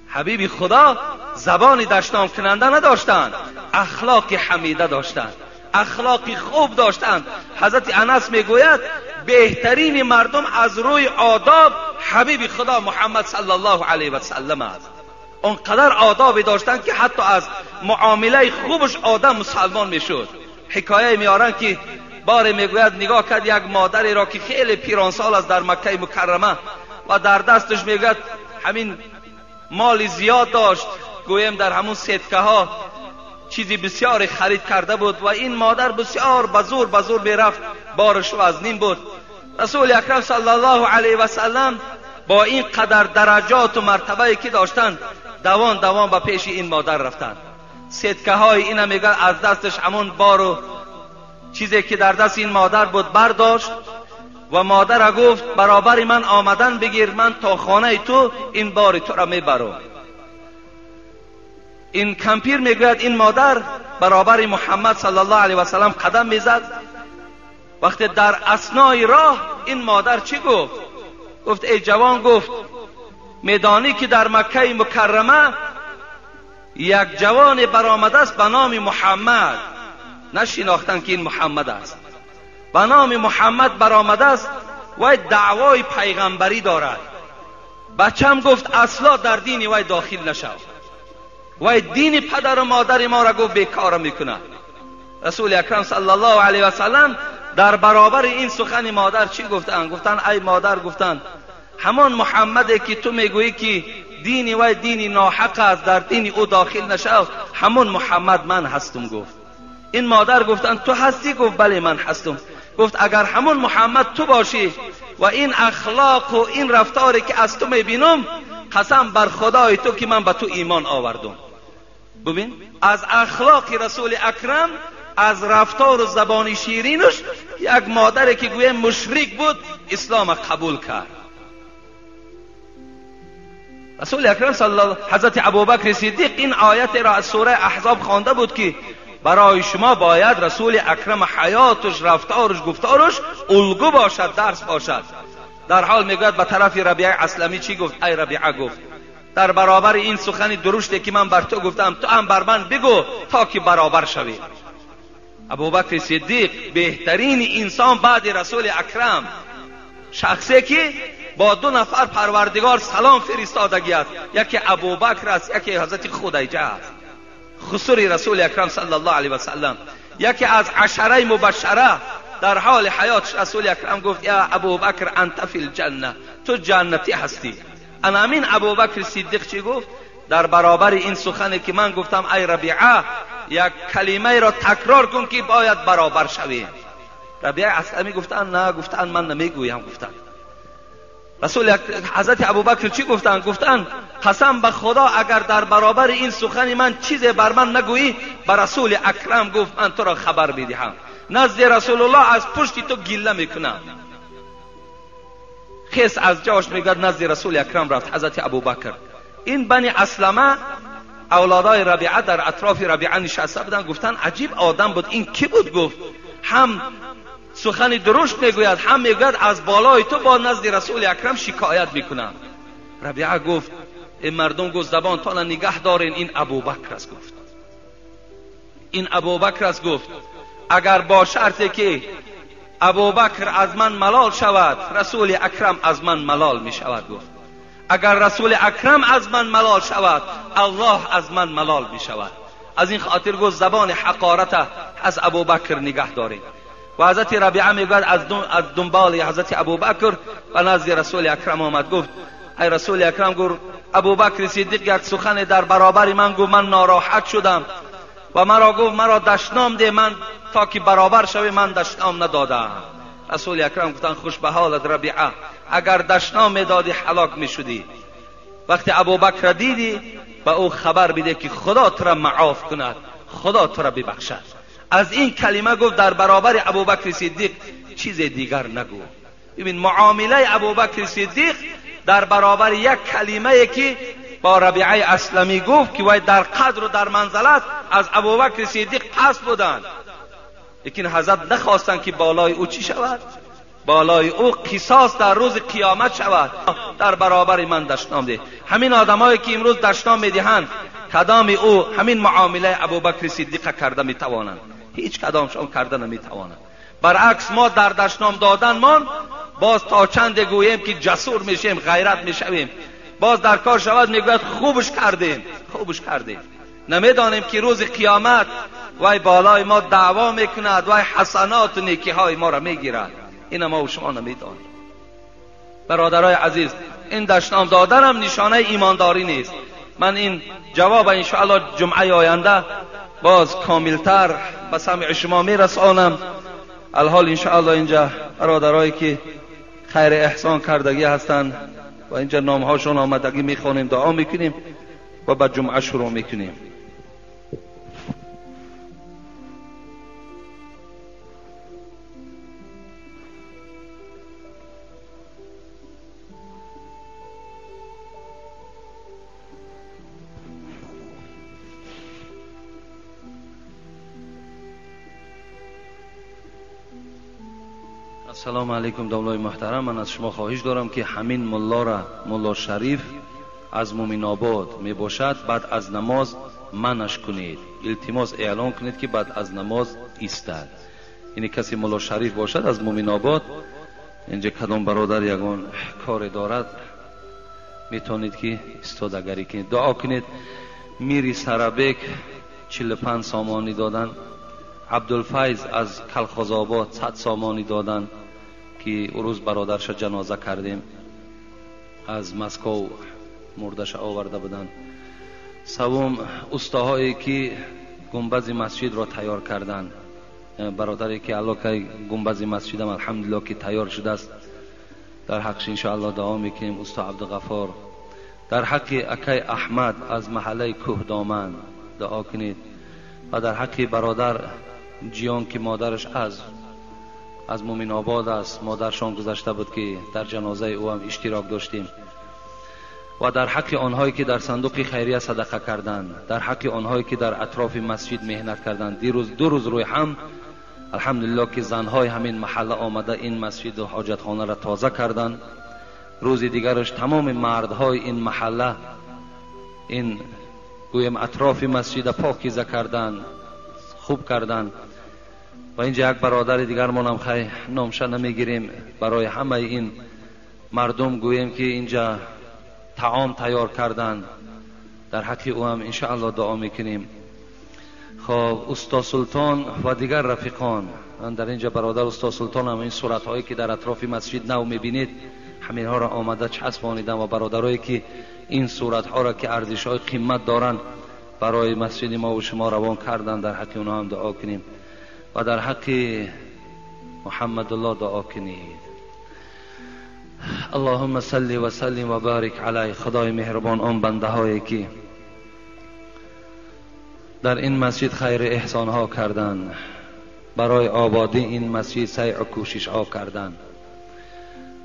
حبیب خدا زبانی دشنام کننده نداشتند، اخلاق حمیده داشتند، اخلاق خوب داشتند. حضرت انس میگوید بهترین مردم از روی آداب حبیب خدا محمد صلی الله علیه و سلم است. اونقدر آدابی داشتند که حتی از معامله خوبش آدم مسلمان میشد. حکایه میارن که بار میگوید نگاه کرد یک مادری را که خیلی پیرانسال است در مکه مکرمه و در دستش میگوید همین مال زیاد داشت، گویم در همون سدکه ها چیزی بسیار خرید کرده بود و این مادر بسیار بزور میرفت، بارش وزنین بود. رسول اکرم صلی الله علیه و سلم با این قدر درجات و مرتبه که داشتند دوان به پیش این مادر رفتند. سدکه های این میگه از دستش همون بارو چیزی که در دست این مادر بود برداشت و مادر گفت برابر من آمدن بگیر، من تا خانه تو این بار تو را میبرم. این کمپیر میگوید این مادر برابر محمد صلی الله علیه و سلم قدم میزد. وقتی در اثنای راه این مادر چی گفت؟ گفت ای جوان، گفت میدانی که در مکه مکرمه یک جوان برآمده است به نام محمد. نشناختن که این محمد است. به نام محمد برآمده است و دعوای پیغمبری دارد. بچم گفت اصلا در دین وی داخل نشو، و دین پدر و مادر ما را گفت بیکار میکنه. رسول اکرم صلی الله علیه و سلم در برابر این سخن مادر چی گفتن؟ گفتن ای مادر، گفتن همان محمدی که تو میگویی که دین وی دین ناحق است، در دین او داخل نشو، همون محمد من هستم. گفت این مادر گفتن تو هستی؟ گفت بله من هستم. گفت اگر همون محمد تو باشی و این اخلاق و این رفتاری که از تو میبینم، قسم بر خدای تو که من به تو ایمان آوردم. ببین از اخلاق رسول اکرم، از رفتار و زبان شیرینش، یک مادری که گویا مشرک بود اسلام قبول کرد. رسول اکرم صلی الله، حضرت ابوبکر صدیق این آیت را از سوره احزاب خوانده بود که برای شما باید رسول اکرم حیاتش، رفتارش، گفتارش الگو باشد، درس باشد. در حال میگوید به طرف ربیعه اسلمی چی گفت؟ ای ربیعه، گفت در برابر این سخن درشتی که من بر تو گفتم تو هم بر من بگو تا که برابر شوی. ابوبکر صدیق بهترین انسان بعد رسول اکرم، شخصی که با دو نفر پروردگار سلام فرستادگی است، یکی ابوبکر است، یکی حضرت خدیجه است، خسر رسول اکرم صلی الله علیه و سلم، یکی از عشره مبشره. در حال حیات رسول اکرم گفت یا ابوبکر انت فی الجنه، تو جنتی هستی. امین ابوبکر صدیق چی گفت در برابر این سخنی که من گفتم؟ ای ربیعه، یک کلمه را تکرار کن که باید برابر شوی. ربیعه اسلمی گفتن نه، گفتن من نمیگویم. گفتن رسول حضرت ابوبکر چی گفتن؟ گفتن قسم به خدا اگر در برابر این سخن من چیزی بر من نگویی، به رسول اکرم گفت من تو را خبر میدهم، نزد رسول الله از پشت تو گله میکنم. خیس از جاش میگه نزد رسول اکرم رفت حضرت ابوبکر. این بنی اسلمه اولادای ربیعه در اطراف ربیعه نشسته بودن. گفتن عجیب آدم بود، این کی بود؟ گفت هم سخن درشت میگوید، هم میگوید از بالای تو با نزد رسول اکرم شکایت میکنم. ربیعه گفت این مردم گفت زبان تان نگه دارین، این ابوبکر است. گفت این ابوبکر است. گفت اگر با شرطی که ابوبکر از من ملال شود، رسول اکرم از من ملال می شود. گفت اگر رسول اکرم از من ملال شود، الله از من ملال می شود. از این خاطر گفت زبان حقارت از ابوبکر نگه دارید. و حضرت ربیعه میگوید از دنبال حضرت ابوبکر و نزد رسول اکرم آمد. گفت ای رسول اکرم، گفت ابوبکر صدیق یک سخن در برابر من گفت، من ناراحت شدم و مرا گفت مرا دشنام ده، من تا که برابر شوی من دشنام ندادم. رسول اکرم گفتن خوش به حالت ربیعه، اگر دشنام میدادی هلاک میشدی. وقتی ابوبکر دیدی به او خبر بده که خدا تو را معاف کند، خدا تو را ببخشد. از این کلمه گفت در برابر ابوبکر صدیق چیز دیگر نگو. ببین معامله ابوبکر صدیق در برابر یک کلمه که با ربیعه اسلمی گفت که وای در قدر و در منزلت از ابوبکر صدیق پس بودند، لیکن حضرت نخواستن که بالای او چی شود؟ بالای او قصاص در روز قیامت شود. در برابر من دشنام ده. همین آدمایی که امروز دشنام میدهند، کدام او همین معامله ابوبکر صدیق کرده میتوانند؟ هیچ کدامشان کرده نمیتوانند. برعکس ما در دشنام دادن من باز تا چند گوییم که جسور میشیم، غیرت میشویم، باز در کار شود میگوید خوبش کردیم، خوبش کردیم. نمیدانیم که روز قیامت وای بالای ما دعوا میکند، وای حسنات و نیکی های ما را میگیرد. این ما و شما نمیدانیم. برادرای عزیز، این دشنام دادن هم نشانه ایمانداری نیست. من این جواب انشاءالله جمعه آینده باز کاملتر به سمع شما میرسانم. الحال انشاءالله اینجا برادرایی که خیر احسان کردگی هستند و اینجا نامهاشون آمدگی میخوانیم، دعا میکنیم و بعد جمعه شروع میکنیم. السلام علیکم دولای محترم. من از شما خواهش دارم که همین ملا را، ملا شریف از مومن آباد می باشد، بعد از نماز منش کنید، التماس اعلان کنید که بعد از نماز ایستد. یعنی کسی ملا شریف باشد از مومن آباد، اینجا کدام برادر یگان کار دارد میتونید که استادگری کنید. دعا کنید. میری سرابک 45 سامانی دادن، عبدالفیض از کلخازآباد 100 سامانی دادن که روز برادرش جنازه کردیم، از مسکو مردش آورده بودن. سوم استاهایی که گنبد مسجد را تیار کردن، برادری که علاقه گنبد مسجد هم الحمدلله که تیار شده است، در حقش انشاءالله دعا میکنیم. استاد عبدالغفار. در حق اکی احمد از محله کوه دامن دعا کنید. و در حق برادر جیان که مادرش از مومن آباد است، مادرشان گذشته بود که در جنازه او هم اشتراک داشتیم. و در حق آنهایی که در صندوق خیریه صدقه کردند، در حق آنهایی که در اطراف مسجد مهنت کردند. دو روز روی هم الحمدلله که زنهای همین محله آمده این مسجد و حاجتخانه را تازه کردند. روز دیگرش تمام مردهای این محله این گویم اطراف مسجد پاکیزه کردند، خوب کردند. و اینجا یک برادر دیگر ما هم خیلی نامش نمیگیریم، برای همه این مردم گویم که اینجا طعام تیار کردند، در حق او هم انشاءالله دعا میکنیم. خب استاد سلطان و دیگر رفیقان، من در اینجا برادر استاد سلطان هم این صورت هایی که در اطراف مسجد نو میبینید همین ها را آمده چسبانیدن و برادرایی که این صورت ها را که ارزش های قیمت دارن برای مسجد ما و شما روان کردن، در حق اونها هم دعا کنیم. و در حق محمد الله دعا کنید. اللهم صل و سلم و بارک علی. خدای مهربان آن بنده هایی که در این مسجد خیر احسان ها کردند، برای آبادی این مسجد سعی و کوشش ها کردند،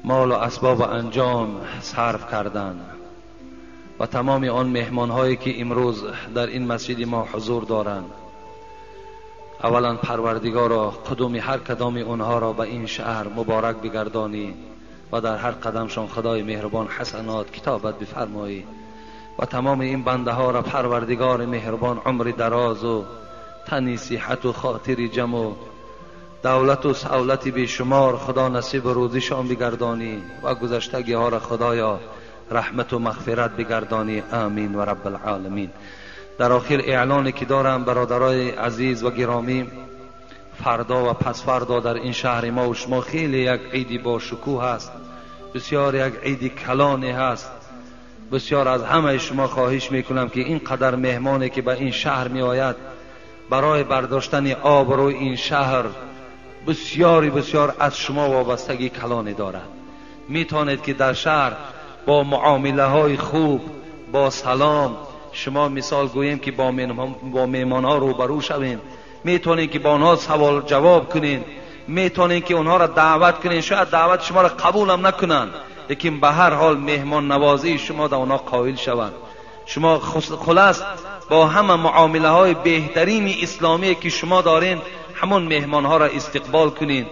مال و اسباب و انجام صرف کردند، و تمام آن مهمان هایی که امروز در این مسجد ما حضور دارند، اولا پروردگارا قدوم هر کدام اونها را به این شهر مبارک بگردانی و در هر قدمشان خدای مهربان حسنات کتابت بفرمایی، و تمام این بنده ها را پروردگار مهربان عمر دراز و تنی صحت و خاطر جمع و دولت و سعولت بیشمار خدا نصیب روزیشان بگردانی، و گذشتگی ها را خدایا رحمت و مغفرت بگردانی. آمین و رب العالمین. در آخر اعلانی که دارم برادرای عزیز و گرامی، فردا و پس فردا در این شهر ما و شما خیلی یک عیدی با شکوه است، بسیار یک عیدی کلانی هست. بسیار از همه شما خواهش میکنم که این قدر مهمانی که به این شهر می آید برای برداشتن آبروی این شهر بسیار از شما وابستگی کلانی دارد. میتونید که در شهر با معامله های خوب، با سلام، شما مثال گوییم که با مهمان ها روبرو شوین، میتونین که با آنها سوال جواب کنین، میتونین که اونها را دعوت کنین. شاید دعوت شما را قبول هم نکنن، لیکن به هر حال مهمان نوازی شما در اونها قائل شوند. شما خلاص با همه معامله های بهترین اسلامی که شما دارین همون مهمان ها را استقبال کنین.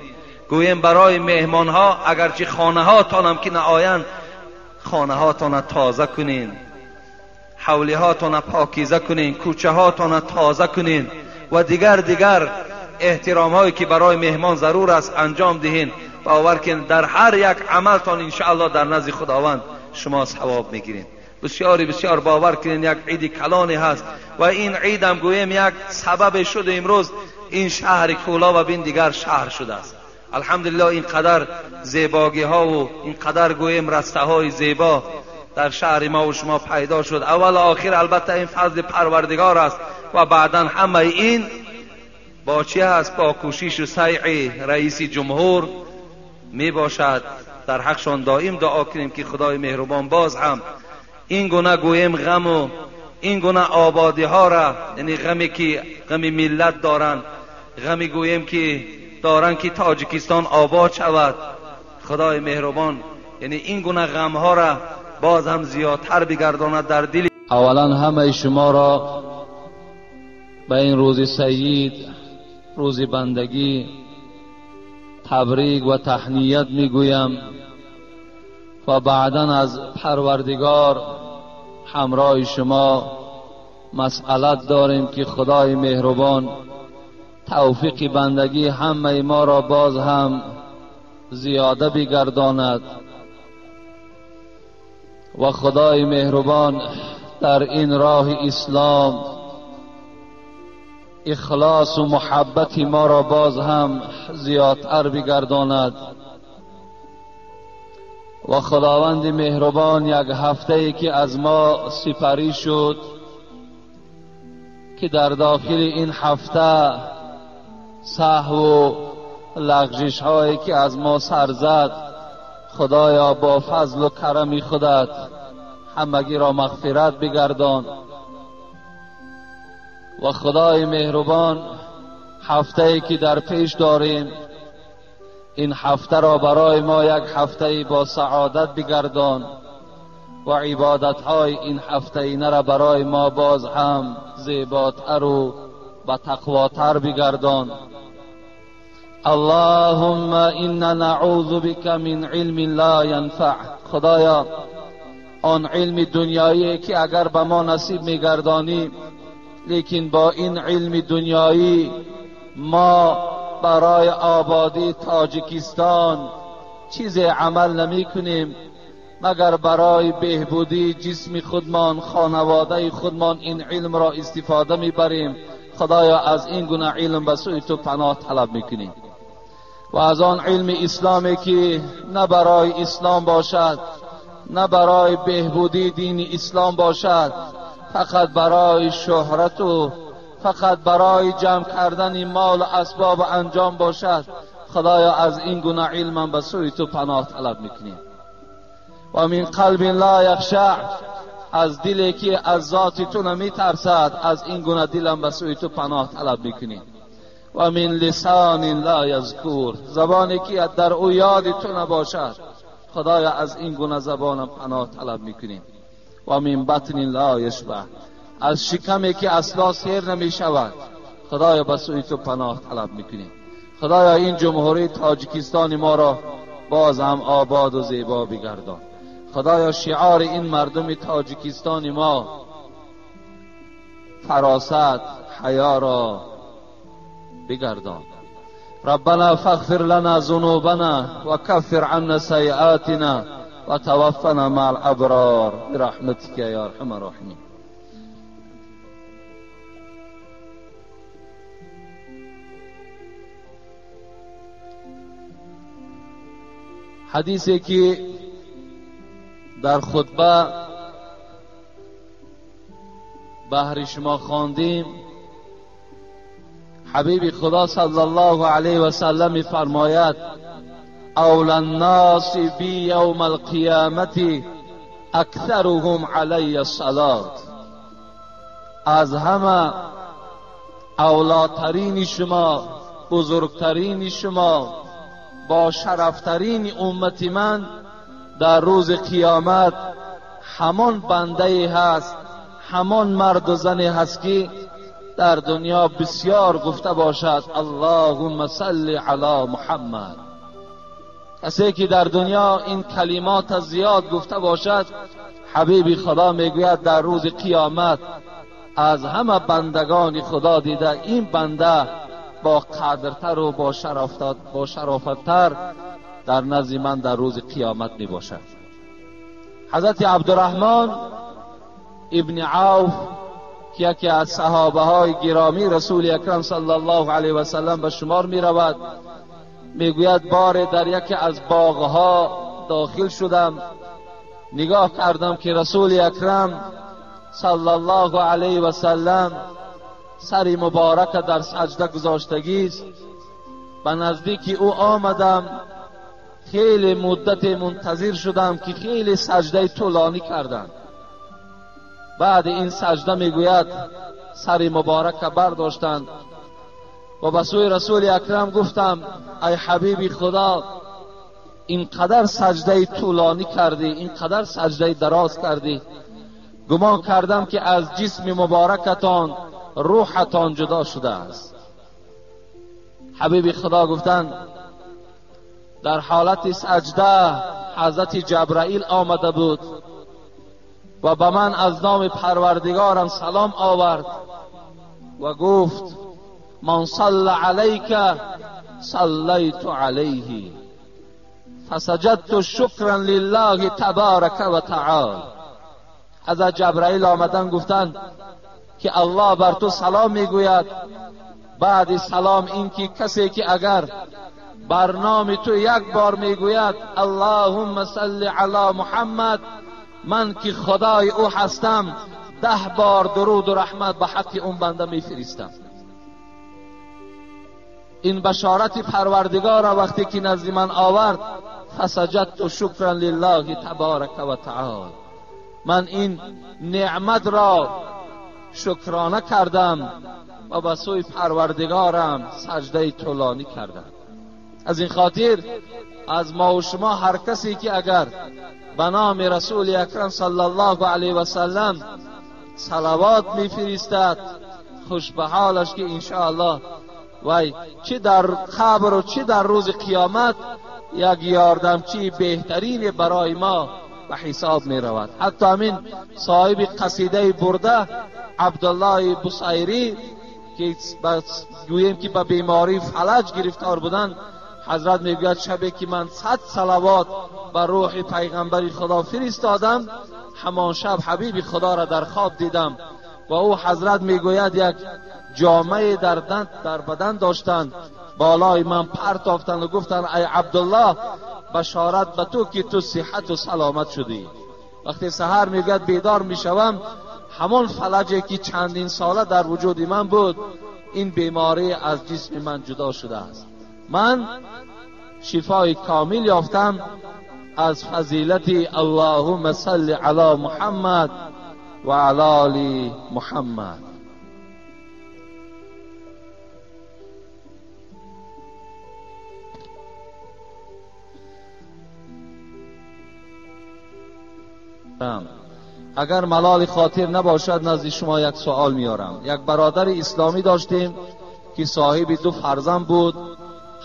گویم برای مهمان ها اگرچه خانه هاتان هم که نآیند، خانه هاتان تازه کنین، حولی هاتان پاکیزه کنین، کوچه هاتان تازه کنین، و دیگر احترام هایی که برای مهمان ضرور است انجام دهین. باور کنید در هر یک عملتان انشاءالله در نزد خداوند شما ثواب میگیرین. بسیار باور کنین یک عید کلانی هست، و این عید هم گویم یک سبب شده امروز این شهر کولا و بین دیگر شهر شده است. الحمدلله اینقدر زیباگی ها و اینقدر گویم رسته های زیبا در شهر ما و شما پیدا شد. اول آخر البته این فضل پروردگار است، و بعدا همه این با چی هست؟ با کوشش و سعی رئیس جمهور می باشد. در حقشان دائم دعا کنیم که خدای مهربان باز هم این گونه گویم غم و این گونه آبادی ها را، یعنی غمی که غم ملت دارن، غمی گویم که دارن که تاجیکستان آباد شود، خدای مهربان یعنی این گونه غم ها را باز هم زیادتر بگرداند در دل. اولا همه شما را به این روز سید، روز بندگی، تبریک و تهنیت میگویم، و بعدا از پروردگار همراه شما مسئلت داریم که خدای مهربان توفیق بندگی همه ما را باز هم زیاده بگرداند، و خدای مهربان در این راه اسلام اخلاص و محبت ما را باز هم زیادتر بگرداند. و خداوند مهربان یک هفته ای که از ما سپری شد، که در داخل این هفته سهو و لغزش هایی که از ما سر زد، خدایا با فضل و کرم خودت همگی را مغفرت بگردان. و خدای مهربان هفته ای که در پیش داریم، این هفته را برای ما یک هفته با سعادت بگردان، و عبادت های این هفته اینه را برای ما باز هم زیباتر و با تقواتر بگردان. اللهم انا نعوذ بك من علم لا ينفع. خدایا آن علم دنیایی که اگر به ما نصیب میگردانی، لیکن با این علم دنیایی ما برای آبادی تاجیکستان چیز عمل نمی کنیم مگر برای بهبودی جسم خودمان، خانواده خودمان این علم را استفاده میبریم. خدایا از این گونه علم به سوی تو پناه طلب میکنیم، و از آن علم اسلامی که نه برای اسلام باشد، نه برای بهبودی دین اسلام باشد، فقط برای شهرت و فقط برای جمع کردن مال و اسباب انجام باشد. خدایا از این گونه علم به سوی تو پناه طلب میکنیم. و من قلب لا یخشع، از دلی که از ذات تو نمیترسد، از این گونه دلم به سوی تو پناه طلب میکنیم. و من لسان لا یذکر، زبانی که در او یاد تو نباشد، خدایا از این گونه زبانم پناه طلب میکنیم. و من بطن لا یشبع، از شکمی که اصلا سیر نمیشود، خدایا به سوی تو پناه طلب میکنیم. خدایا این جمهوری تاجیکستان ما را باز هم آباد و زیبا بگردان. خدایا شعار این مردم تاجیکستان ما فراست، حیا را بگردان. ربنا فاغفر لنا ذنوبنا وكفر عنا سيئاتنا وتوفنا مع الابرار برحمتك يا ارحم الراحمين. حدیثی که در خطبه بهر شما خواندیم، حبیب خدا صلی الله علیه و سلم فرماید اول الناس بی یوم القیامت اکثرهم علی الصلاة، از همه اولاترین شما، بزرگترین شما، با شرفترین امت من در روز قیامت همان بنده هست، همان مرد و زنی هست که در دنیا بسیار گفته باشد اللهم صل علی محمد. کسی که در دنیا این کلمات زیاد گفته باشد، حبیب خدا میگوید در روز قیامت از همه بندگان خدا دیده این بنده با قدرتر و با شرافتر در نزد من در روز قیامت می باشد. حضرت عبدالرحمن ابن عوف که یکی از صحابه های گرامی رسول اکرم صلی الله علیه و سلم به شمار می رود، می گوید بار در یکی از باغها داخل شدم، نگاه کردم که رسول اکرم صلی الله علیه و سلم سر مبارک در سجده گذاشتگی است. به نزدیک او آمدم، خیلی مدت منتظر شدم که خیلی سجده طولانی کردند. بعد این سجده میگوید سر مبارک برداشتند و به سوی رسول اکرم گفتم ای حبیب خدا، اینقدر سجده طولانی کردی، اینقدر سجده دراز کردی، گمان کردم که از جسم مبارکتان روحتان جدا شده است. حبیب خدا گفتند در حالت سجده حضرت جبرائیل آمده بود و به من از نام پروردگارم سلام آورد و گفت من صلی علیک صلیت علیه فسجدت شکرا لله تبارک و تعالی. حضرت جبرائیل آمدن گفتند که الله بر تو سلام میگوید، بعد سلام این که کسی که اگر بر نام تو یک بار میگوید اللهم صل علی محمد، من که خدای او هستم 10 بار درود و رحمت به حق اون بنده میفرستم. این بشارت پروردگار وقتی که نزد من آورد، فسجدت شکرا لله تبارک و تعالی، من این نعمت را شکرانه کردم و به سوی پروردگارم سجده طولانی کردم. از این خاطر از ما و شما هر کسی که اگر به نام رسول اکرم صلی الله علیه و سلم صلوات میفرستد، خوش به حالش که انشاءالله وای چه در قبر و چه در روز قیامت یک یاردمچی بهترین برای ما به حساب می رود. حتی همین صاحب قصیده برده عبدالله بصیری که گوییم که به بیماری فلج گرفتار بودن، حضرت میگوید شبی که من 100 صلوات بر روح پیغمبر خدا فرستادم، همان شب حبیب خدا را در خواب دیدم و او حضرت میگوید یک جامعه در بدن داشتند، بالای من پر تافتند و گفتند ای عبدالله بشارت به تو که تو صحت و سلامت شدی. وقتی سحر میگوید بیدار میشوم، همان فلجی که چندین ساله در وجود من بود، این بیماری از جسم من جدا شده است. من شفای کامل یافتم از فضیلت اللهم صل علی محمد و علی آل محمد. اگر ملال خاطر نباشد نزد شما یک سوال میارم. یک برادر اسلامی داشتیم که صاحب 2 فرزند بود.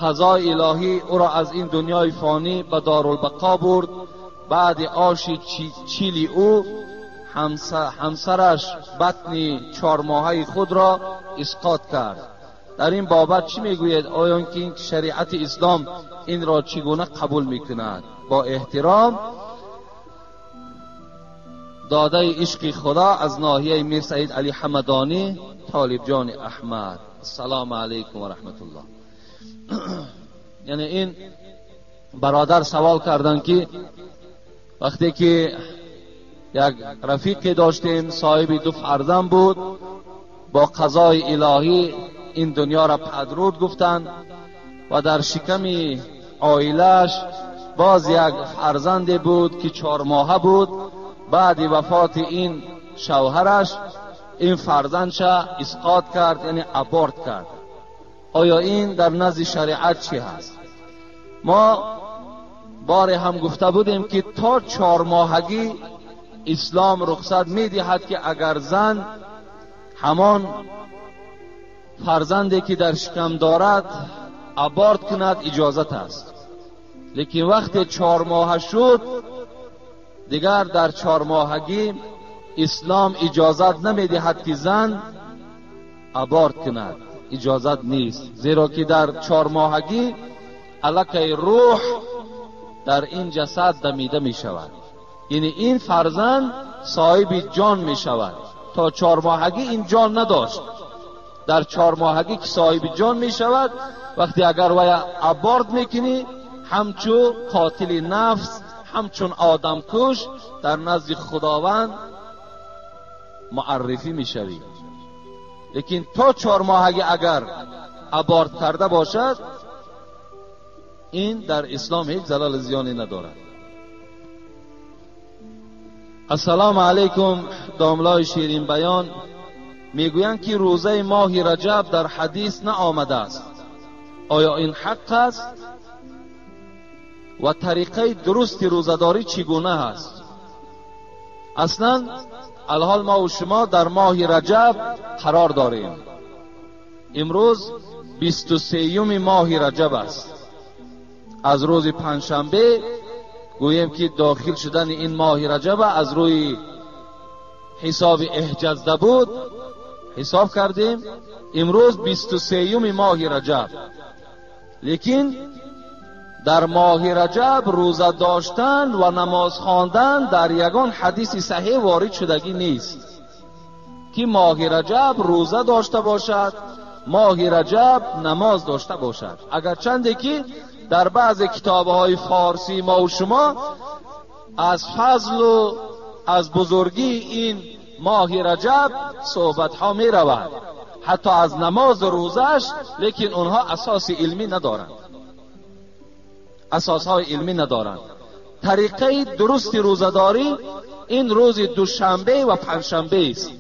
قضای الهی او را از این دنیای فانی به دارالبقا برد. بعد آش چیلی او همسرش بطن 4 ماهه خود را اسقاط کرد. در این بابت چی میگوید؟ آیا این شریعت اسلام این را چگونه قبول میکند؟ با احترام، داده عشق خدا از ناحیه میر سعید علی حمدانی، طالب جان احمد. السلام علیکم و رحمت الله. یعنی این برادر سوال کردن که وقتی که یک رفیقی داشتیم صاحب 2 فرزند بود، با قضای الهی این دنیا را پدرود گفتند و در شکم عائله‌اش باز یک فرزند بود که 4 ماهه بود. بعد وفات این شوهرش این فرزندش اسقاط کرد، یعنی ابورت کرد. آیا این در نزد شریعت چی هست؟ ما بار هم گفته بودیم که تا 4 ماهگی اسلام رخصت میدهد که اگر زن همان فرزندی که در شکم دارد ابورت کند اجازت است. لیکن وقتی 4 ماه شد دیگر در 4 ماهگی اسلام اجازت نمیدهد که زن ابورت کند، اجازت نیست. زیرا که در 4 ماهگی الکه روح در این جسد دمیده می شود، یعنی این فرزند صاحب جان می شود. تا 4 ماهگی این جان نداشت. در 4 ماهگی که صاحب جان می شود، وقتی اگر وی ابورت میکنی همچون قاتل نفس، همچون آدم کش در نزد خداوند معرفی میشوی. لیکن تا 4 ماهگی اگر ابورت کرده باشد این در اسلام هیچ ضرر زیانی ندارد. السلام علیکم. داملای شیرین بیان میگویند که روزه ماه رجب در حدیث نه آمده است. آیا این حق است؟ و طریقه درست روزداری چگونه است؟ اصلا الحال ما و شما در ماه رجب قرار داریم. امروز 23 ماه رجب است. از روز پنجشنبه گوییم که داخل شدن این ماه رجب از روی حساب احجزده بود، حساب کردیم امروز 23 ماه رجب. لیکن در ماه رجب روزه داشتن و نماز خواندن در یگان حدیث صحیح وارد شدگی نیست که ماه رجب روزه داشته باشد، ماه رجب نماز داشته باشد. اگرچند که در بعض کتاب‌های فارسی ما و شما از فضل و از بزرگی این ماه رجب صحبت‌ها می رود، حتی از نماز و روزش، لیکن اونها اساس علمی ندارند، اساسهای علمی ندارند. طریقه درست روزداری این روز دوشنبه و پنجشنبه است.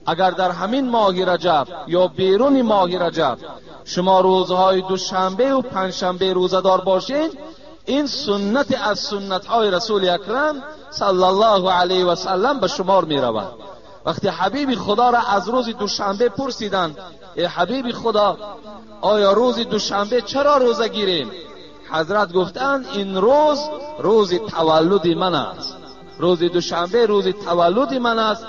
اگر در همین ماه رجب یا بیرون ماه رجب شما روزهای دوشنبه و پنجشنبه روزدار باشید، این سنت از سنت‌های رسول اکرم صلی الله علیه و سلم به شمار می رود. وقتی حبیب خدا را از روز دوشنبه پرسیدند ای حبیب خدا آیا روز دوشنبه چرا روزه گیریم؟ حضرت گفتند این روز روز تولد من است. روز دوشنبه روز تولد من است.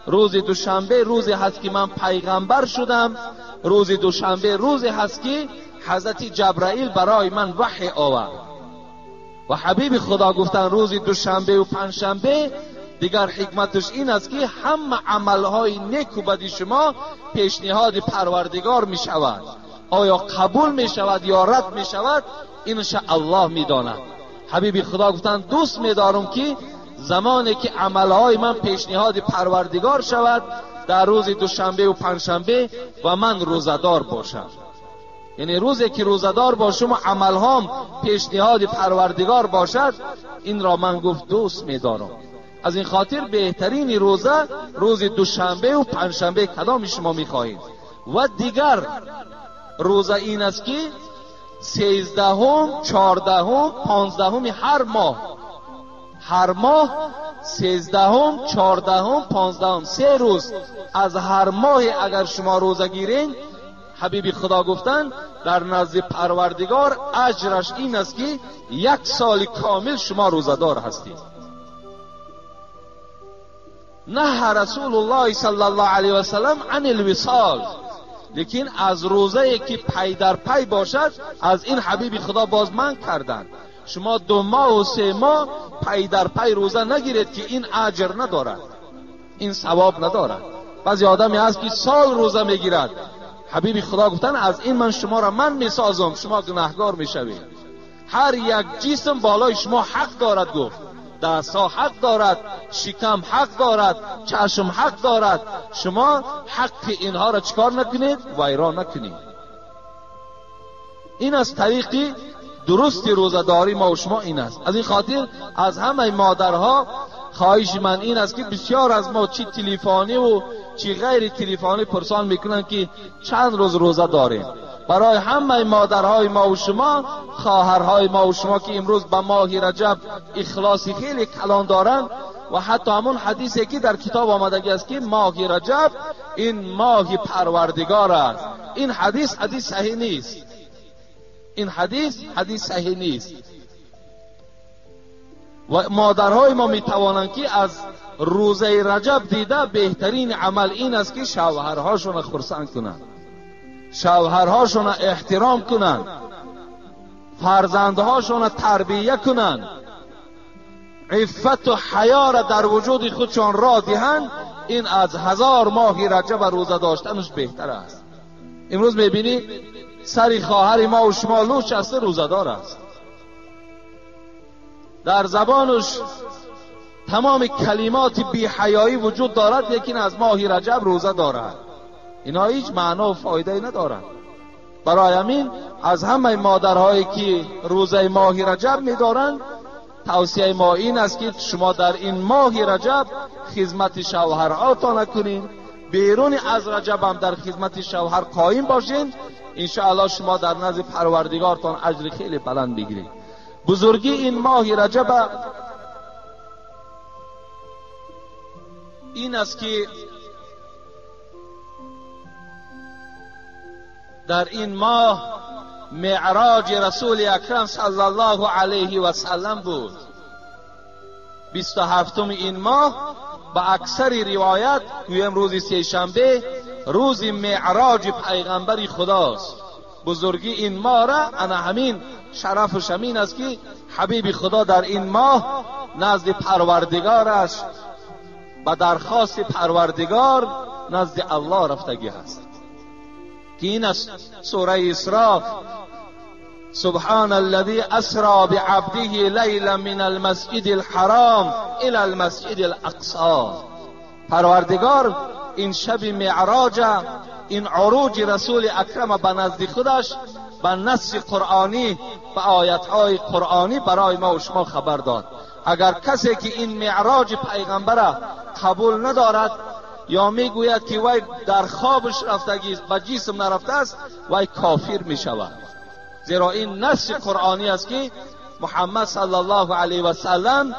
روز دوشنبه روزی هست که من پیغمبر شدم. روز دوشنبه روزی هست که حضرت جبرائیل برای من وحی آورد. و حبیب خدا گفتند روز دوشنبه و پنجشنبه دیگر حکمتش این است که همه عملهای نیک و بد شما پیشنهاد پروردگار می شود. آیا قبول می شود یا رد می شود این الله می داند. حبیب خدا گفتند دوست می دارم که زمانی که عملهای من پیشنهاد پروردگار شود در روز دوشنبه و پنجشنبه و من روزدار باشم. یعنی روزی که روزدار باشم و عملهام پیشنهاد پروردگار باشد، این را من گفت دوست می‌دارم. از این خاطر بهترین روزه روز دوشنبه و پنجشنبه کدام شما می‌خواهید. و دیگر روزه این است که 13ام، 14ام، 15ام هر ماه 13ام، 14ام، 15ام 3 روز از هر ماه اگر شما روزه گیرین، حبیب خدا گفتن در نزد پروردگار اجرش این است که 1 سال کامل شما روزدار هستید. نه رسول الله صلی الله علیه و سلم عن الوصال، لیکن از روزه که پی در پی باشد از این حبیب خدا باز من کردند. شما 2 ماه و 3 ماه پی در پی روزه نگیرید که این اجر ندارد، این ثواب ندارد. بعضی آدمی هست که سال روزه میگیرد. حبیب خدا گفتن از این من شما را من میسازم، شما گناهگار میشوید. هر یک جسم بالای شما حق دارد، گفت دستها حق دارد، شکم حق دارد، چشم حق دارد. شما حق اینها را چکار نکنید؟ ویران نکنید. این از طریقی درست روزداری ما و شما این است. از این خاطر از همه مادرها خواهش من این است که بسیار از ما چی تلفنی و چی غیر تلفنی پرسان میکنن که چند روز روزه داریم. برای همه مادرهای ما و شما، خواهرهای ما و شما که امروز به ماه رجب اخلاصی خیلی کلان دارن، و حتی همون حدیثی که در کتاب آمدگی است که ماه رجب این ماه پروردگار است، این حدیث صحیح نیست. این حدیث صحیح نیست. و مادرهای ما میتوانند که از روزه رجب دیده بهترین عمل این است که شوهرهاشون خرسند کنند، شوهرهاشون احترام کنند، فرزندهاشون تربیه کنند، عفت و حیا را در وجود خودشان را دهند. این از 1000 ماه رجب روزه داشتنش بهتر است. امروز میبینی سری خواهر ما و شما لوچ است، روزه دار است، در زبانش تمام کلمات بی حیایی وجود دارد، لیکن از ماه رجب روزه دارد. اینا هیچ معنا و فایده ندارد. برای همین از همه مادرهایی که روزه ماه رجب می‌دارند، توصیه ما این است که شما در این ماه رجب خدمت شوهرهاتان نکنید، بیرون از رجب هم در خدمت شوهر قائم باشین. ان شاء الله شما در نزد پروردگارتان اجر خیلی بلند بگیرید. بزرگی این ماه رجب این است که در این ماه معراج رسول اکرم صلی الله علیه و سلم بود. 27م این ماه به اکثر روایت گویم روز سه‌شنبه روز معراج پیغمبر خداست. بزرگی این ماه را انا همین شرفش همین است که حبیب خدا در این ماه نزد پروردگارش به درخواست پروردگار نزد الله رفتگی هست که این است سوره اسراء: سبحان الذي اسرى بعبده لیلا من المسجد الحرام الى المسجد الاقصی. پروردگار این شب معراج، این عروج رسول اکرم به نزد خودش به نص قرآنی، به آیتهای قرآنی برای ما و شما خبر داد. اگر کسی که این معراج پیغمبر قبول ندارد یا میگوید که وی در خوابش رفتگی است، به جسم نرفته است، وی کافر می شود. زیرا این نص قرآنی است که محمد صلی الله علیه و سلم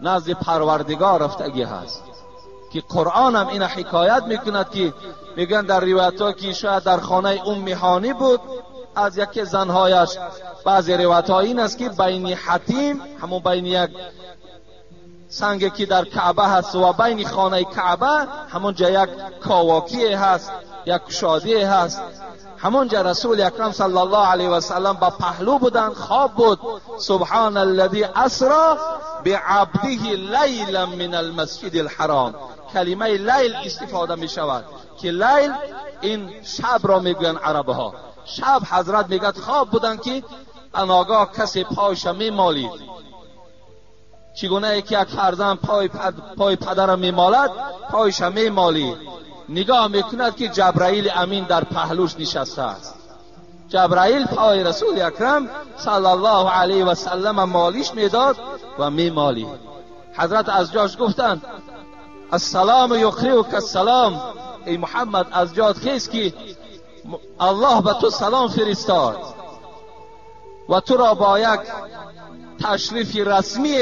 نزد پروردگار رفتگی هست، که قرآن هم این حکایت میکند که میگن در روایت ها که شاید در خانه ام هانی بود از یکی زنهایش. بعضی روایت ها این است که بین حتیم، همون بین یک سنگی که در کعبه هست و بین خانه کعبه همونجا یک کاواکی هست، یک کشادی هست، همونجا رسول اکرم صلی الله علیه و سلم با پهلو بودن، خواب بود. سبحان الذی اسری بعبده لیلا من المسجد الحرام. کلمه لیل استفاده می شود که لیل این شب را میگن عربها. شب حضرت میگد خواب بودن که ناگاه کسی پایش می مالید. چگونه که یک فرزند پای پدر می مالد، پایش می مالید. نگاه میکند که جبرائیل امین در پهلوش نشسته است. جبرائیل پای رسول اکرم صلی الله علیه و سلم مالیش میداد و میمالی. حضرت از جاش گفتند السلام یقریئک السلام، ای محمد از جات خیز که الله به تو سلام فرستاد و تو را با یک تشریف رسمی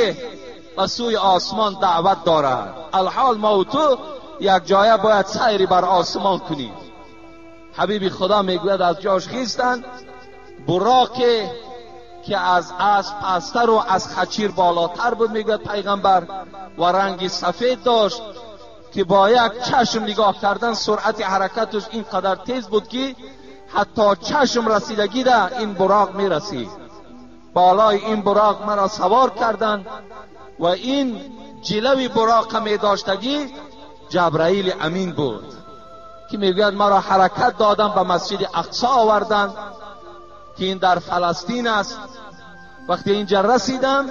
به سوی آسمان دعوت دارد. الحال ما و تو یک جایه باید سیری بر آسمان کنیم. حبیب خدا میگوید از جاش خیستند، براقی که از اسب پستر و از خچیر بالاتر بود میگوید پیغمبر و رنگی سفید داشت که با یک چشم نگاه کردن سرعت حرکتش اینقدر تیز بود که حتی چشم رسیدگی ده این براق میرسید. بالای این براق مرا سوار کردند و این جلوی براق می داشتگی جبرائیل امین بود که میگوید مرا حرکت دادن به مسجد اقصی آوردند که این در فلسطین است. وقتی اینجا رسیدم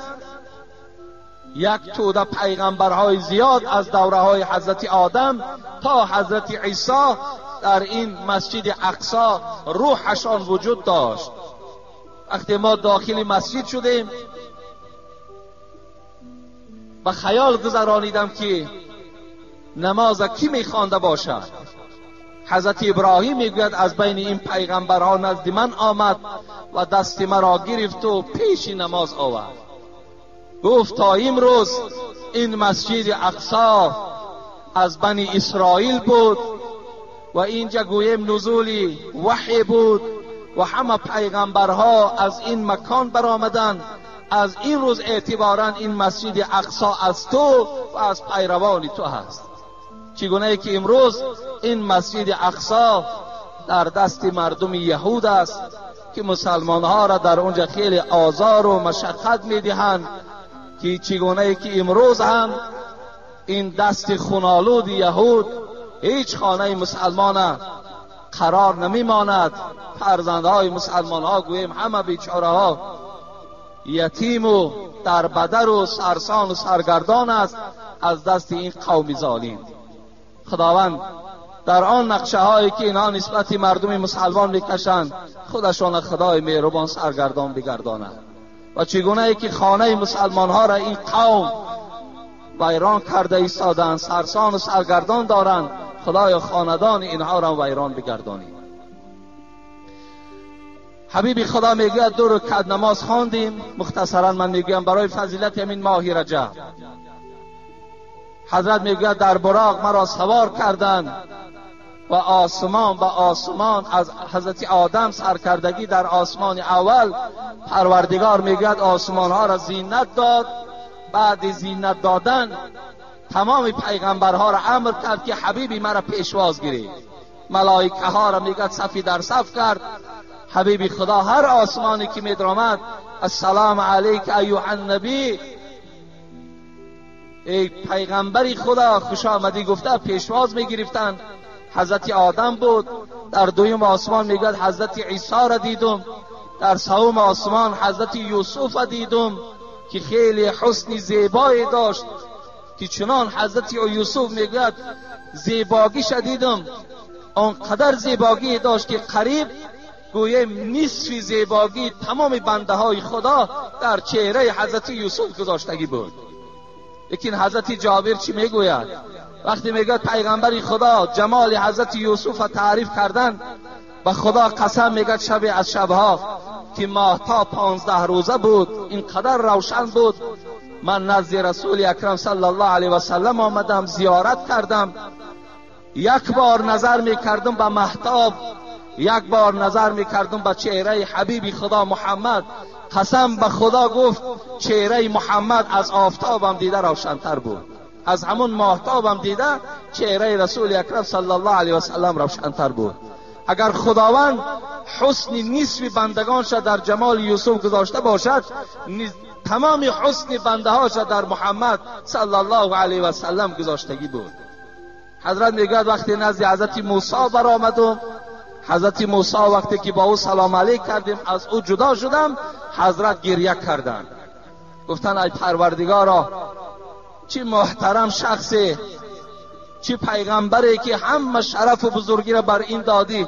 یک توده پیغمبرهای زیاد از دوره های حضرت آدم تا حضرت عیسی در این مسجد اقصی روحشان وجود داشت. وقتی ما داخل مسجد شدیم به خیال گذرانیدم که نماز کی میخوانده باشد. حضرت ابراهیم میگوید از بین این پیغمبرها نزد من آمد و دست مرا گرفت و پیش نماز آورد. گفت تا امروز این مسجد اقصی از بنی اسرائیل بود و اینجا گویم نزول وحی بود و همه پیغمبرها از این مکان برآمدند. از این روز اعتباراً این مسجد اقصی از تو و از پیروان تو هست. چگونه ای که امروز این مسجد اقصی در دست مردم یهود است که مسلمان ها را در اونجا خیلی آزار و مشقت میدهند، که چگونه ای که امروز هم این دست خونالود یهود هیچ خانه مسلمان قرار نمیماند. فرزندهای مسلمان ها گویم همه بیچاره ها یتیم و در بدر و سرسان و سرگردان است از دست این قوم ظالم. خداوند در آن نقشه هایی که اینها نسبت مردم مسلمان میکشند خودشان خدای مهربان سرگردان بگرداند و چگونه ای که خانه مسلمان ها را این قوم ویران کرده ایستادند، سرسان و سرگردان دارند، خدای خاندان اینها را ویران بگردانید. حبیب خدا میگوید 2 رکعت نماز خواندیم. مختصرا من میگویم برای فضیلت همین ماه رجب حضرت میگوید در براق مرا سوار کردند و آسمان به آسمان از حضرت آدم سرکردگی در آسمان اول پروردگار میگوید آسمان ها را زینت داد. بعد زینت دادن تمام پیغمبرها را امر کرد که حبیبی مرا پیشواز گیرید. ملائکه ها را میگوید صفی در صف کرد. حبیب خدا هر آسمانی که میدرامد السلام علیک ایها النبی، ای پیغمبری خدا خوش آمدی گفته پیشواز میگرفتند. حضرت آدم بود. در دویم آسمان میگوید حضرت عیسی را دیدم. در سوم آسمان حضرت یوسف را دیدم که خیلی حسن زیبایی داشت که چنان حضرت یوسف میگوید زیباگیش دیدم، آنقدر زیباگی داشت که قریب گویم نصف زیباگی تمام بنده های خدا در چهره حضرت یوسف گذاشتگی بود. لیکن حضرت جابر چی میگوید؟ وقتی میگوید پیغمبر خدا جمال حضرت یوسف را تعریف کردن، به خدا قسم میگوید شب از شبها که ماهتاب 15 روزه بود، اینقدر روشن بود. من نزد رسول اکرم صلی الله علیه و سلم آمدم، زیارت کردم. یک بار نظر میکردم به ماهتاب، یک بار نظر میکردم به چهره حبیب خدا محمد. قسم به خدا گفت چهره محمد از آفتابم دیده روشنتر بود، از همون ماهتابم دیده چهره رسول اکرم صلی الله علیه و سلم روشنتر بود. اگر خداوند حسن نصف بندگانش در جمال یوسف گذاشته باشد، تمام حسن بنده هاش در محمد صلی الله علیه و سلم گذاشتگی بود. حضرت میگوید وقتی نزد حضرت موسی برآمدم، حضرت موسی وقتی که با او سلام علیک کردیم از او جدا شدم، حضرت گریه کردند. گفتن ای پروردگارا چه محترم شخصی چه پیغمبری که همه شرف و بزرگی را بر این دادی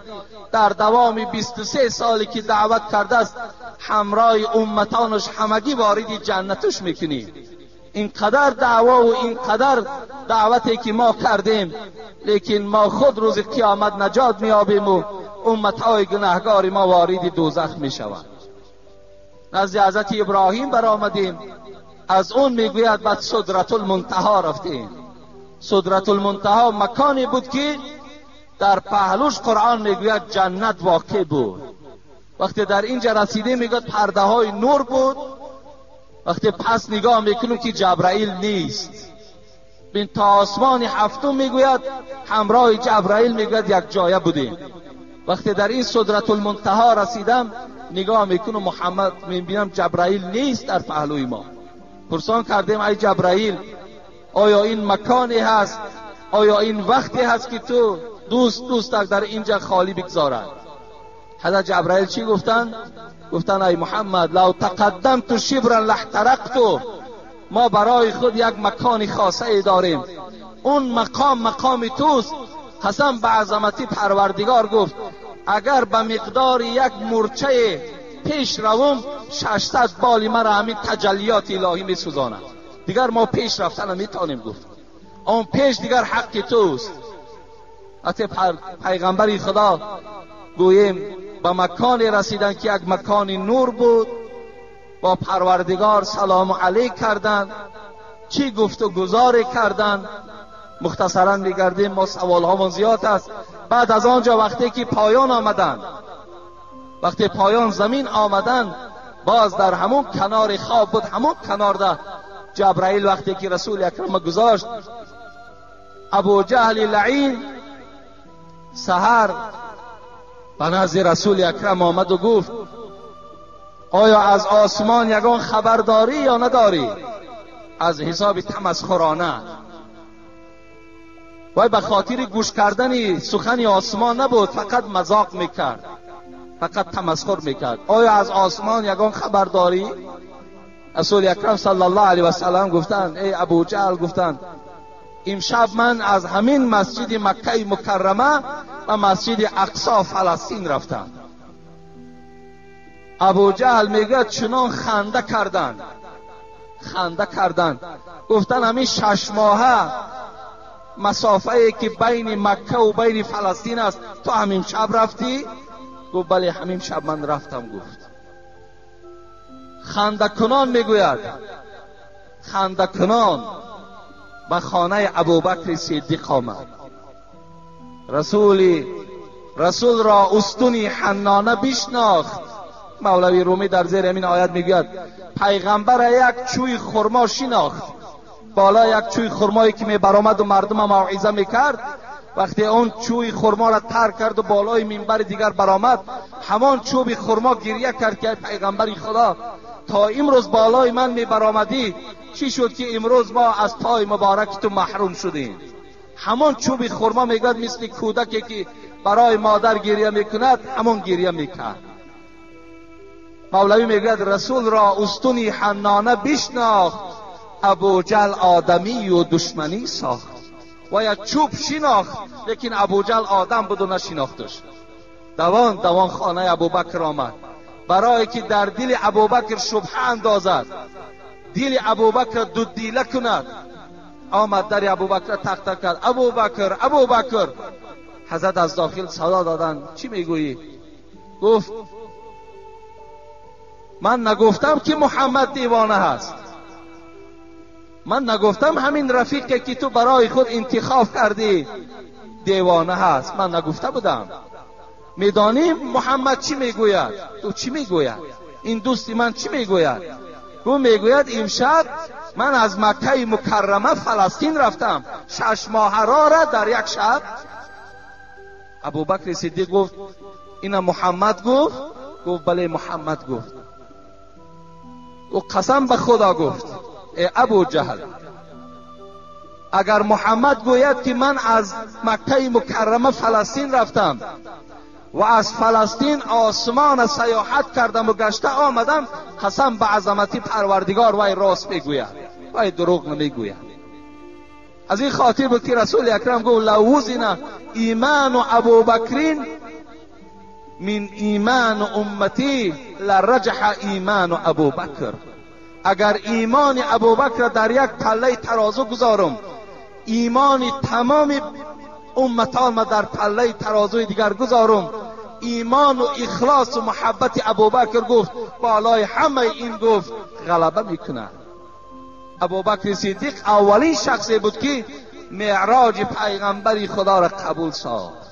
در دوام 23 سالی که دعوت کرده است همراه امتانش همگی وارد جنتش میکنی. اینقدر دعوا و اینقدر دعوتی که ما کردیم، لیکن ما خود روز قیامت نجات میابیم و امتهای گناهگار ما وارد دوزخ میشوند. نزد حضرت ابراهیم برآمدیم، از اون میگوید بعد سدرت المنتهی رفتیم. سدرت المنتهی مکانی بود که در پهلوش قرآن میگوید جنت واقع بود. وقتی در اینجا رسیده میگوید پرده های نور بود. وقتی پس نگاه میکنیم که جبرائیل نیست. بین تا آسمان هفتم میگوید همراه جبرائیل میگوید یک جایه بودیم. وقتی در این سدرت المنتهی رسیدم نگاه میکنم محمد میبینم جبرائیل نیست در پهلوی ما. پرسان کردیم ای جبرائیل آیا این مکانی هست، آیا این وقتی هست که تو دوست در اینجا خالی بگذارد؟ حضرت جبرائیل چی گفتن؟ گفتن ای محمد لو تقدمت شبرا لاحترقت. ما برای خود یک مکان خاصه ای داریم، اون مقام توست. قسم به عظمتی پروردگار گفت اگر به مقدار یک مورچه پیش روم 600 بال مرا همین تجلیات الهی می سوزاند. دیگر ما پیش رفتن نمیتونیم گفت. اون پیش دیگر حق توست. حتی پیغمبری خدا گوییم به مکانی رسیدن که یک مکان نور بود، با پروردگار سلام علیک کردند، چی گفت و گزار کردند. مختصرا میگردیم، ما سوال هامون زیاد است. بعد از آنجا وقتی که پایان آمدند، وقتی پایان زمین آمدند، باز در همون کنار خواب بود، همون کنار ده جبرائیل وقتی که رسول اکرم گذاشت، ابو جهل لعین سحر به نزد رسول اکرم آمد و گفت آیا از آسمان یگان خبر داری یا نداری؟ از حساب تمسخرانه. وای به خاطر گوش کردن سخن آسمان نبود، فقط مذاق میکرد، فقط تمسخر میکرد. آیا از آسمان یگان خبر داری؟ رسول اکرم صلی الله علیه و سلم گفتند ای ابو جهل، گفتند امشب من از همین مسجد مکه مکرمه و مسجد اقصی فلسطین رفتم. ابو جهل میگه چنان خنده کردند گفتن همین 6 ماهه مسافه که بین مکه و بین فلسطین است، تو همین شب رفتی؟ گفت بله همین شب من رفتم. گفت خنده کنان میگوید، خنده کنان به خانه ابوبکر صدیق آمد. رسول را استونی حنانه بشناخت. مولوی رومی در زیر همین آیت میگوید پیغمبر یک چوی خرما شناخت. بالا یک چوی خرمایی که می برآمد و مردم موعظه میکرد، وقتی اون چوی خرما را ترک کرد و بالای منبر دیگر برآمد، همان چوب خرما گریه کرد که پیغمبر خدا تا امروز بالای من می برآمدی، چی شد که امروز ما از پای مبارک تو محروم شدیم؟ همان چوب خرما میگوید مثل کودکی که برای مادر گریه میکند همون گریه میکرد. مولوی میگوید رسول را استونی حنانه بشناخت، ابو جهل آدمی و دشمنی ساخت. و یک چوب شناخت، لیکن ابو جهل آدم بود و نشناختش. دوان خانه ابوبکر آمد برای که در دل ابوبکر شبهه اندازد، دل ابوبکر دو دیله کند. آمد در ابوبکر تق تق کرد، ابوبکر. حضرت از داخل صدا دادن چی میگویی؟ گفت من نگفتم که محمد دیوانه هست، من نگفتم همین رفیقی که تو برای خود انتخاب کردی دیوانه هست، من نگفته بودم. میدانی محمد چی میگوید؟ تو چی میگوید؟ این دوستی من چی میگوید؟ او میگوید امشب من از مکه مکرمه فلسطین رفتم 6 ماه را در یک شب. ابوبکر صدیق گفت اینا محمد گفت؟ گفت بله محمد گفت. و قسم به خدا گفت ای ابو جهل، اگر محمد گوید که من از مکه مکرمه فلسطین رفتم و از فلسطین آسمان سیاحت کردم و گشته آمدم، قسم به عظمتی پروردگار وای راست میگوید، وای دروغ نمیگوید. از این خاطر بود که رسول اکرم گفت لو وزن ایمان ابوبکر من ایمان امتی لرجح ایمان ابوبکر. اگر ایمان ابوبکر در یک پله ترازو گذارم، ایمان تمام امتان ما در پله ترازوی دیگر گذارم، ایمان و اخلاص و محبت ابوبکر گفت بالای همه این گفت غلبه میکنه. ابوبکر صدیق اولین شخصی بود که معراج پیغمبری خدا را قبول ساخت.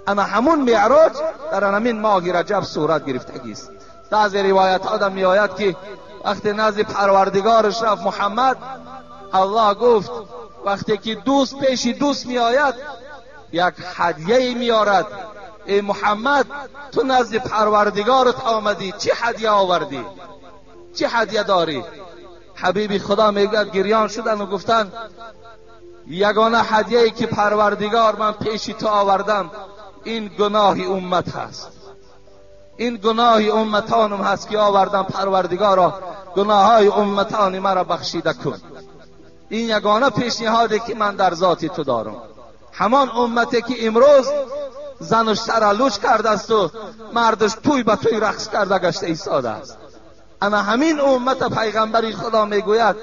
اما همون معراج در همین ماه رجب صورت گرفتگی است. بعضی روایت ها می آید که وقتی نزد پروردگارش رفت محمد، الله گفت وقتی که دوست پیش دوست می آید یک هدیه می آرد. ای محمد تو نزد پروردگارت آمدی، چه هدیه آوردی؟ چه هدیه داری؟ حبیب خدا میگوید گریان شدن و گفتن یگانه هدیه‌ای که پروردگار من پیش تو آوردم این گناه امت هست. این گناه امتانم هست که آوردم پروردگارا گناههای امتان مرا بخشیده کن. این یگانه پیشنهادی که من در ذات تو دارم. همان امتی که امروز زنش سرالوچ کرده است و مردش توی به توی رقص کرده گشته ایستاده است. اما همین امت پیغمبری خدا میگوید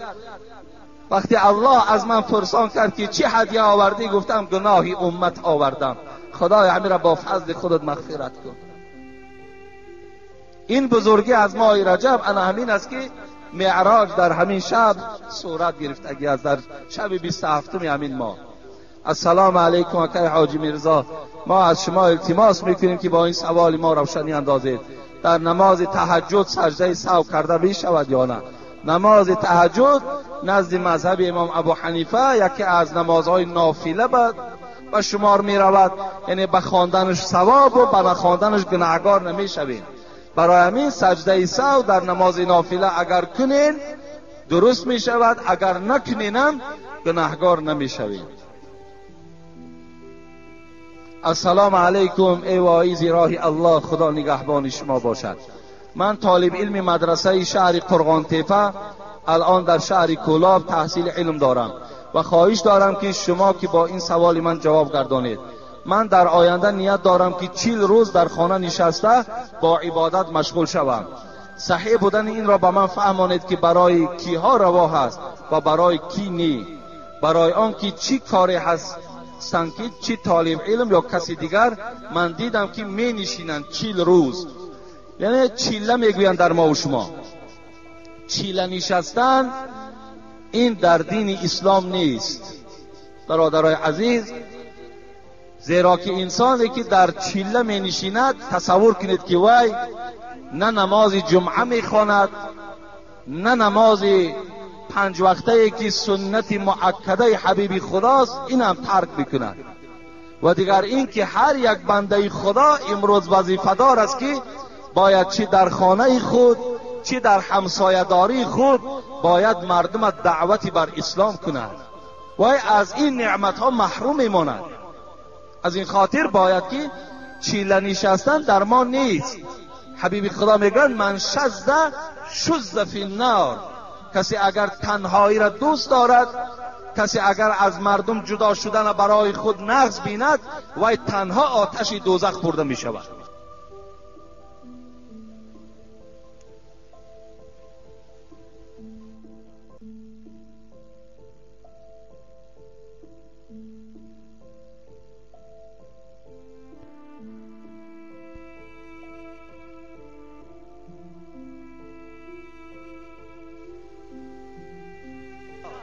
وقتی الله از من پرسان کرد که چه هدیه آوردی، گفتم گناه امت آوردم. خدای همین را با فضل خودت مغفرت کن. این بزرگی از ماه رجب انا همین است که معراج در همین شب صورت گرفتگی است، در شب 27 همین ماه. السلام علیکم اکای حاجی میرزا، ما از شما التماس میکنیم که با این سوال ما روشنی اندازید. در نماز تهجد سجده سهو کرده می شود یا نه؟ نماز تهجد نزد مذهب امام ابو حنیفه یکی از نمازهای نافله به شمار می رود، یعنی به خواندنش ثواب و به نخواندنش گناهگار نمی شوید. برای همین سجده سهو در نماز نافله اگر کنین درست می شود، اگر نکنینم گناهگار نمی شوید. السلام علیکم ای واعظ راه الله، خدا نگهبان شما باشد. من طالب علم مدرسه شهر قرغان تپه الان در شهر کولاب تحصیل علم دارم و خواهش دارم که شما که با این سوال من جواب گردانید. من در آینده نیت دارم که 40 روز در خانه نشسته با عبادت مشغول شوم. صحیح بودن این را به من فهمانید که برای کیها روا هست و برای کی نی؟ برای آن که چی کاری هست سنکی چی طالب علم یا کسی دیگر من دیدم که می نشینند 40 روز، یعنی چیله میگویند در ما و شما. چیله نشستن این در دین اسلام نیست برادرای عزیز، زیرا که انسانی که در چیله می نشیند تصور کنید که وای نه نماز جمعه می خواند، نه نماز 5 وقته که سنت مؤکده حبیب خداست این هم ترک میکند. و دیگر این که هر یک بنده خدا امروز وظیفه دار است که باید چی در خانه خود چی در همسایه‌داری خود باید مردم دعوتی بر اسلام کند و از این نعمت ها محروم میماند. از این خاطر باید که چیله نشستن در ما نیست. حبیب خدا میگن من شذ فی النار، کسی اگر تنهایی را دوست دارد، کسی اگر از مردم جدا شدن برای خود نغز بیند و تنها آتش دوزخ برده می شود.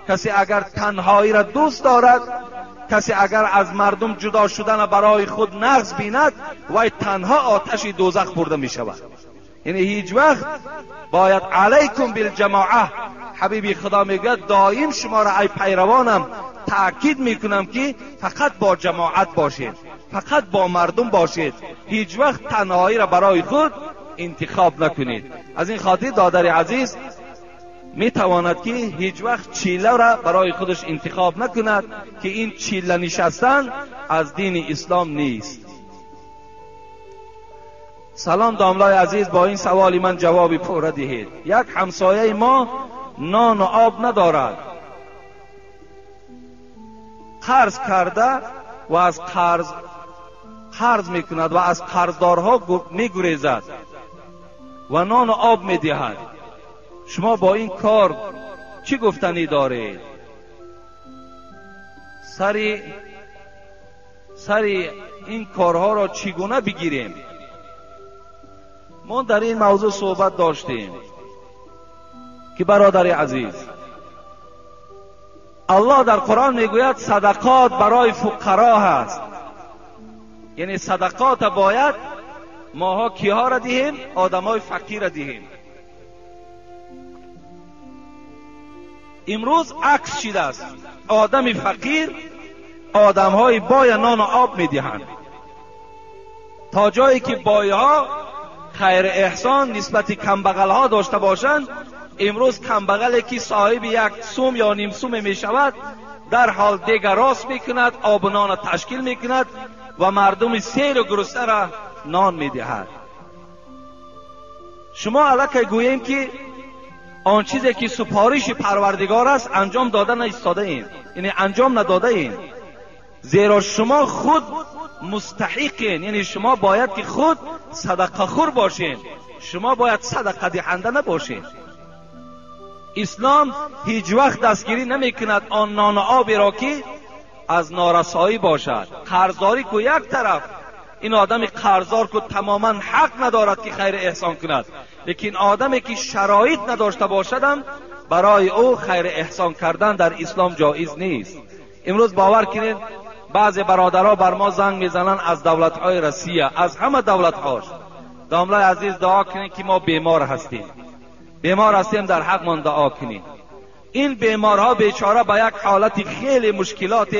کسی اگر تنهایی را دوست دارد، کسی اگر از مردم جدا شدن برای خود نغز بیند و تنها آتش دوزخ برده می شود. یعنی هیچ وقت باید علیکم بالجماعه، حبیبی خدا میگه دائم شما را ای پیروانم تأکید میکنم که فقط با جماعت باشید، فقط با مردم باشید، هیچ وقت تنهایی را برای خود انتخاب نکنید. از این خاطر دادر عزیز می تواند که هیچ وقت چیله را برای خودش انتخاب نکند که این چیله نشستن از دین اسلام نیست. سلام داملای عزیز، با این سوالی من جوابی پوره دهید. یک همسایه ما نان و آب ندارد، قرض کرده و از قرض میکند و از قرضدارها میگریزد و نان و آب میدهد، شما با این کار چی گفتنی دارید؟ سری این کارها را چگونه بگیریم؟ ما در این موضوع صحبت داشتیم که برادر عزیز، الله در قرآن میگوید صدقات برای فقرا هست، یعنی صدقات باید ماها کیها را دهیم؟ آدمای فقیر را دهیم. امروز عکس شده است، آدم فقیر آدمهای بای نان و آب میدهند، تا جایی که بایها خیر احسان نسبت کمبغل ها داشته باشند. امروز کمبغلی که صاحب یک سوم یا نیم سوم می شود در حال دیگر راست می کند، آب و نان تشکیل می کند و مردم سیر و گرسنه را نان می دهد. شما الکی گوییم که آن چیزی که سپارش پروردگار است انجام داده نایستاده ایم، یعنی انجام نداده ایم، زیرا شما خود مستحقین، یعنی شما باید که خود صدقه خور باشین، شما باید صدقه دهنده نباشین. اسلام هیچ وقت دستگیری نمی کند آن نان و آبی را که از نارسایی باشد. قرضداری کو یک طرف، این آدم قرضدار کو تماما حق ندارد که خیر احسان کند، لیکن آدمی که شرایط نداشته باشد برای او خیر احسان کردن در اسلام جایز نیست. امروز باور کنید بعضی برادرها بر ما زنگ میزنن از دولت‌های روسیه، از همه دولت‌هاش، داملای عزیز دعا کنید که ما بیمار هستیم در حق من دعا کنید. این بیمارها بیچاره به یک حالت خیلی مشکلات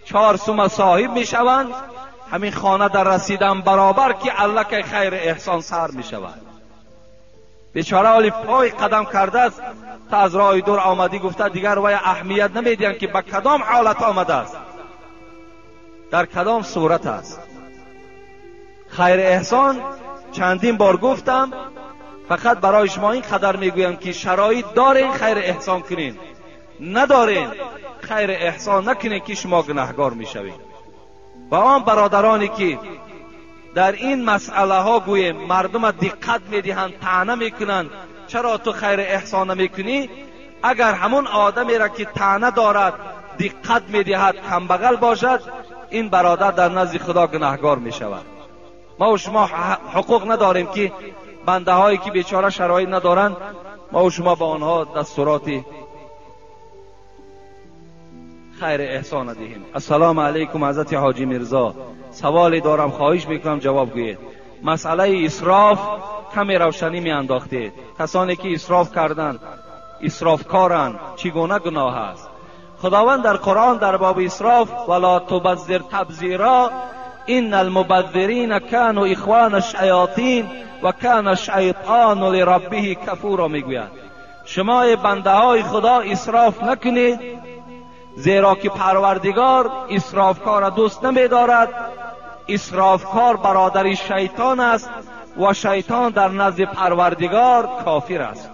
4 سوم صاحب میشوند، همین خانه در رسیدن برابر که الله که خیر احسان سر میشود. بیچاره حالی پای قدم کرده است تا از راه دور آمدی، گفته دیگر وای اهمیت نمیدین که به کدام حالت آمده است، در کدام صورت است. خیر احسان چندین بار گفتم، فقط برای شما این قدر میگویم که شرایط دارین خیر احسان کنین، ندارین خیر احسان نکنین که شما گناهگار میشوین. و آن برادرانی که در این مسئله ها گویم مردم دقت میدهند، طعنه میکنند چرا تو خیر احسان نمیکنی، اگر همون آدمی را که طعنه دارد دقت میدهد کمبغل باشد، این برادر در نزد خدا گناهگار میشود. ما و شما حقوق نداریم که بنده هایی که بیچاره شرایط ندارند ما و شما با آنها دستورات خیر احسان دهیم. السلام علیکم حضرت حاجی میرزا، سوالی دارم، خواهش میکنم جواب گویید. مسئله اسراف کمی روشنی می انداختید. کسانی که اسراف کردند اسرافکارند، چگونه گناه است؟ خداوند در قرآن در باب اسراف ولا تبذر تبذیرا ان المبذرین كانوا اخوان الشیاطین و کان الشیطان لربه کفورا میگوید شما بنده های خدا اسراف نکنید، زیرا که پروردگار اسرافکار دوست نمی‌دارد. اسرافکار برادر شیطان است و شیطان در نزد پروردگار کافر است.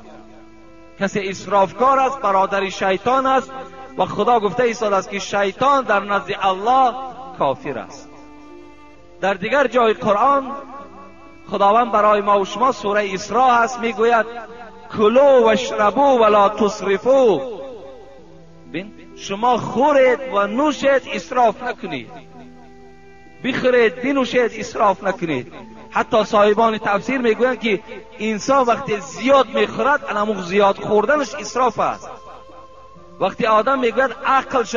کسی اسرافکار است برادر شیطان است و خدا گفته ایستاده است که شیطان در نزد الله کافر است. در دیگر جای قرآن خداوند برای ما و شما سوره اسراء است، میگوید کلوا واشربوا ولا تسرفوا، شما خورید و نوشید اسراف نکنید، بخورید بنوشید اسراف نکنید. حتی صاحبان تفسیر میگویند که انسان وقتی زیاد میخورد انمو زیاد خوردنش اسراف است. وقتی آدم میگوید عقلش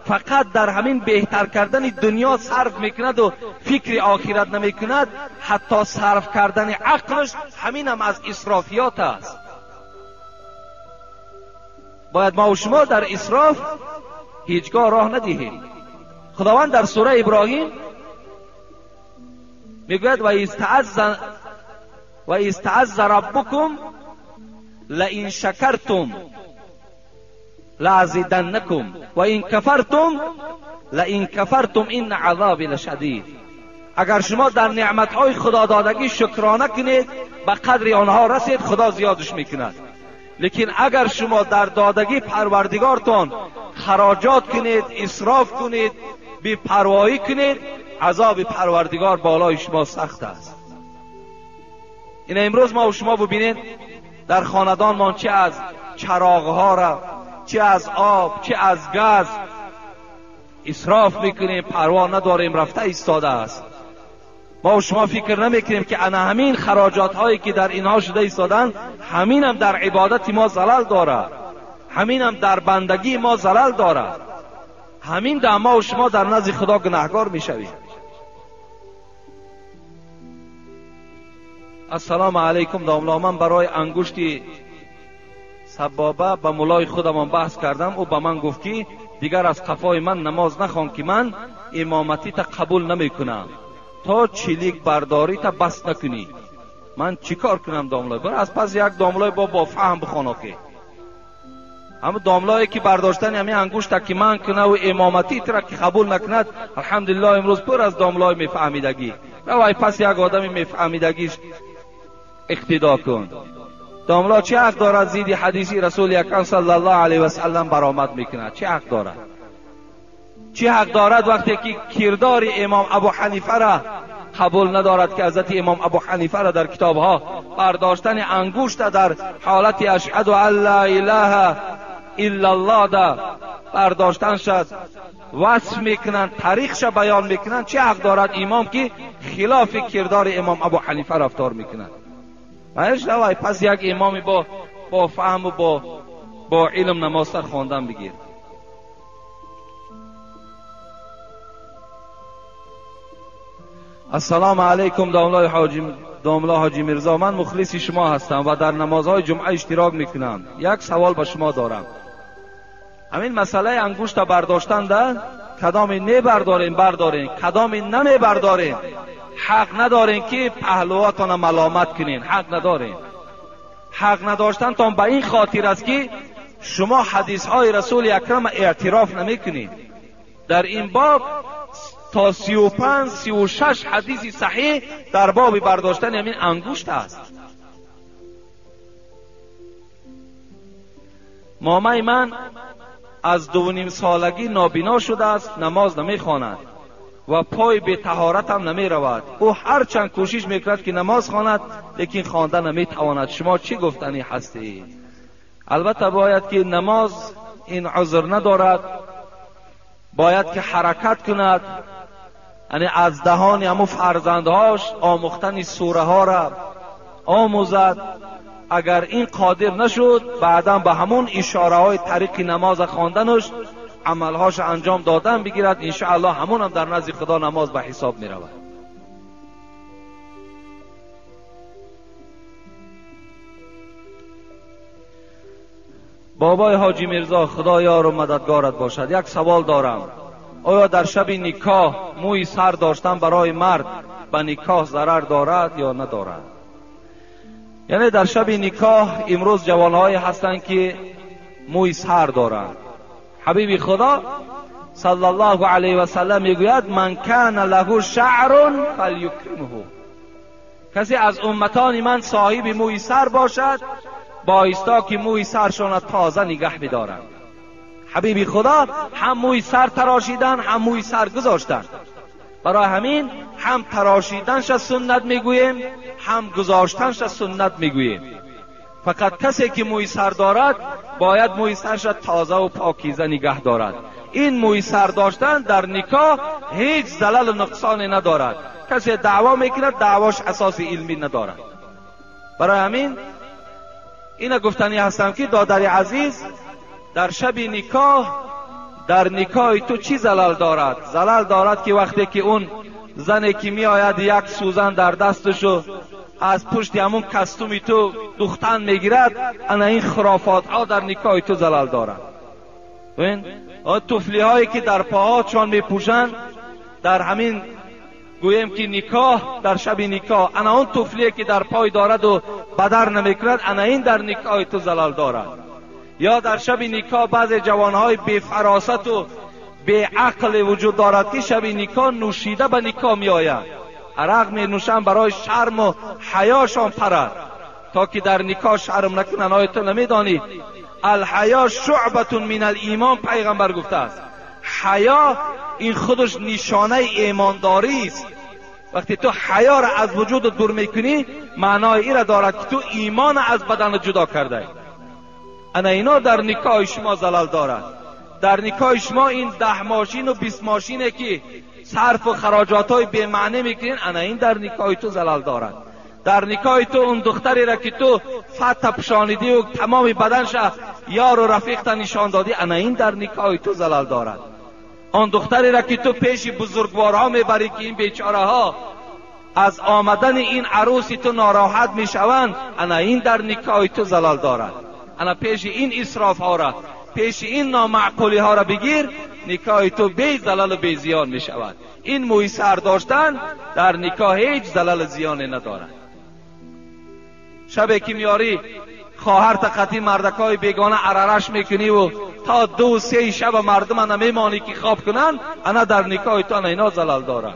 فقط در همین بهتر کردن دنیا صرف میکند و فکر آخرت نمیکند، حتی صرف کردن عقلش همین هم از اسرافیات است. باید ما و شما در اسراف هیچگاه راه ندهیم. خداوند در سوره ابراهیم میگوید و استعذ ربکم لئن شکرتم لازیدنکم و این کفرتم این عذابی لشدید. اگر شما در نعمتهای خدا دادگی شکرانه کنید به قدر آنها رسید خدا زیادش میکند. لیکن اگر شما در دادگی پروردگارتان خراجات کنید، اسراف کنید، بی پروایی کنید، عذاب پروردگار بالای شما سخت است. این امروز ما و شما ببینید در خاندانمان چه از چراغ‌ها را، چه از آب، چه از گاز اسراف میکنیم، پروا نداریم، رفته ایستاده است. ما و شما فکر نمیکنیم که انا همین خراجات هایی که در اینها شده ایستادن، همین هم در عبادت ما زلال داره، همین هم در بندگی ما زلال داره، همین در ما و شما در نزد خدا گناهکار میشویم. السلام علیکم داملا، من برای انگشتی سبابه با مولای خودم بحث کردم. او به من گفت که دیگر از قفای من نماز نخوان که من امامتی تا قبول نمی کنم تا چلیک برداری تا بس نکنی. من چیکار کنم داملای؟ برای از پس یک داملای با فهم بخوانا که همه داملایی که برداشتن همین انگشت که من کنه و امامتی را که قبول نکند، الحمدلله امروز پر از داملای میفهمیدگی. روای پس یک آدم میفهمیدگیش اقتدا کن. داملا چه حق دارد زیدی حدیثی رسول اکرم صلی الله علیه و سلم برآمد میکند؟ چه حق دارد؟ چه حق دارد وقتی که کردار امام ابو حنیفه را قبول ندارد که حضرت امام ابو حنیفه را در کتابها برداشتن انگشت در حالت اشهد ان لا اله الا الله دا برداشتن شد وصف میکنند، تاریخش بیان میکنند؟ چه حق دارد امام که خلاف کردار امام ابو حنیفه رفتار میکنند؟ مایش روای پس یک امامی با فهم و با علم نماز سر خواندن بگیر. السلام علیکم داملا حاجی میرزا، من مخلص شما هستم و در نمازهای جمعه اشتراک میکنم. یک سوال به شما دارم. همین مسئله انگشت برداشتن ده کدامی بردارین کدامی نمی بردارین، حق ندارین که پهلواتان ملامت کنین. حق ندارین. حق نداشتن تان به این خاطر است که شما حدیث های رسول اکرم اعتراف نمی کنین. در این باب تا 35-36 حدیث صحیح در باب برداشتن همین انگشت است. مامای من از 2.5 سالگی نابینا شده است، نماز نمی خواند و پای به طهارت هم نمی رود. او هرچند کوشش میکند که نماز خواند لیکن خوانده نمی تواند. شما چی گفتنی هستی؟ البته باید که نماز این عذر ندارد، باید که حرکت کند، یعنی از دهان همو فرزندهاش آموختن سوره ها را آموزد. اگر این قادر نشد بعدا به همون اشاره های طریق نماز خواندنش عملهاش انجام دادن بگیرد، انشاءالله همون هم در نزد خدا نماز به حساب می رود. بابای حاجی میرزا خدا یار و مددگارت باشد. یک سوال دارم. آیا در شب نکاح موی سر داشتن برای مرد به نکاح ضرر دارد یا ندارد؟ یعنی در شب نکاح امروز جوانهایی هستند که موی سر دارند. حبیب خدا صلی الله علیه و سلم میگوید من کان له شعر فلیکرمه. کسی از امتان من صاحب موی سر باشد بایستا که موی سرشان تازه نگه بدارند. حبیب خدا هم موی سر تراشیدن هم موی سر گذاشتن. برای همین هم تراشیدنش سنت میگوییم هم گذاشتنش سنت میگوییم. فقط کسی که موی سر دارد باید موی سرش تازه و پاکیزه نگه دارد. این موی سر داشتن در نکاح هیچ زلل و نقصانی ندارد. کسی دعوا میکند دعواش اساس علمی ندارد. برای همین اینا گفتنی هستم که دادر عزیز در شب نکاح، در نکاح تو چی زلال دارد؟ زلال دارد که وقتی که اون زنی که می آید یک سوزن در دستشو از پشت همون کستومی تو دختن میگیرد، انا این خرافات ها در نکاح تو زلال دارد. ببین توفلی هایی که در پاها چون می پوشند در همین گویم که نکاح، در شب نکاح انا اون توفلی که در پای دارد و بدر نمی کند، انا این در نکاح تو زلال دارد. یا در شب نکاح بعض جوانهای بی فراست و بی عقل وجود دارد که شب نکاح نوشیده به نکاح می آید، عرق می نوشند برای شرم و حیاشان پرد تا که در نکاح شرم نکنن. آیا تو نمیدانی الحیا شعبة من الایمان پیغمبر گفته است حیا این خودش نشانه ایمانداری است. وقتی تو حیا را از وجود دور میکنی معنای این را دارد که تو ایمان از بدن جدا کرده ای. انا اینا در نکاح شما زلال دارد. در نکاح شما این 10 ماشین و 20 ماشینه که صرف و خراجات های به معنی میکنین، انا این در نکاح تو زلال دارد. در نکاح تو اون دختری را که تو فتح پشانیدی و تمام بدنش یار و رفیق تا نشان دادی، انا این در نکاح تو زلال دارد. آن دختری را که تو پیش بزرگوارها میبری که این بیچاره ها از آمدن این عروسی تو ناراحت میشوند، انا این در نکاح تو زلال دارد. انا پیش این اسراف ها را، پیش این نامعقولی ها را بگیر، نکاح تو بی زلال و بی زیان میشود. این موی سر داشتن در نکاح هیچ زلال زیانی ندارد. شبی که میاری خواهر تقتی مردکای بیگانه عررش میکنی و تا 2-3 شب مردم نمیمانی که خواب کنن، انا در نکاح تو انا اینا زلال دارد.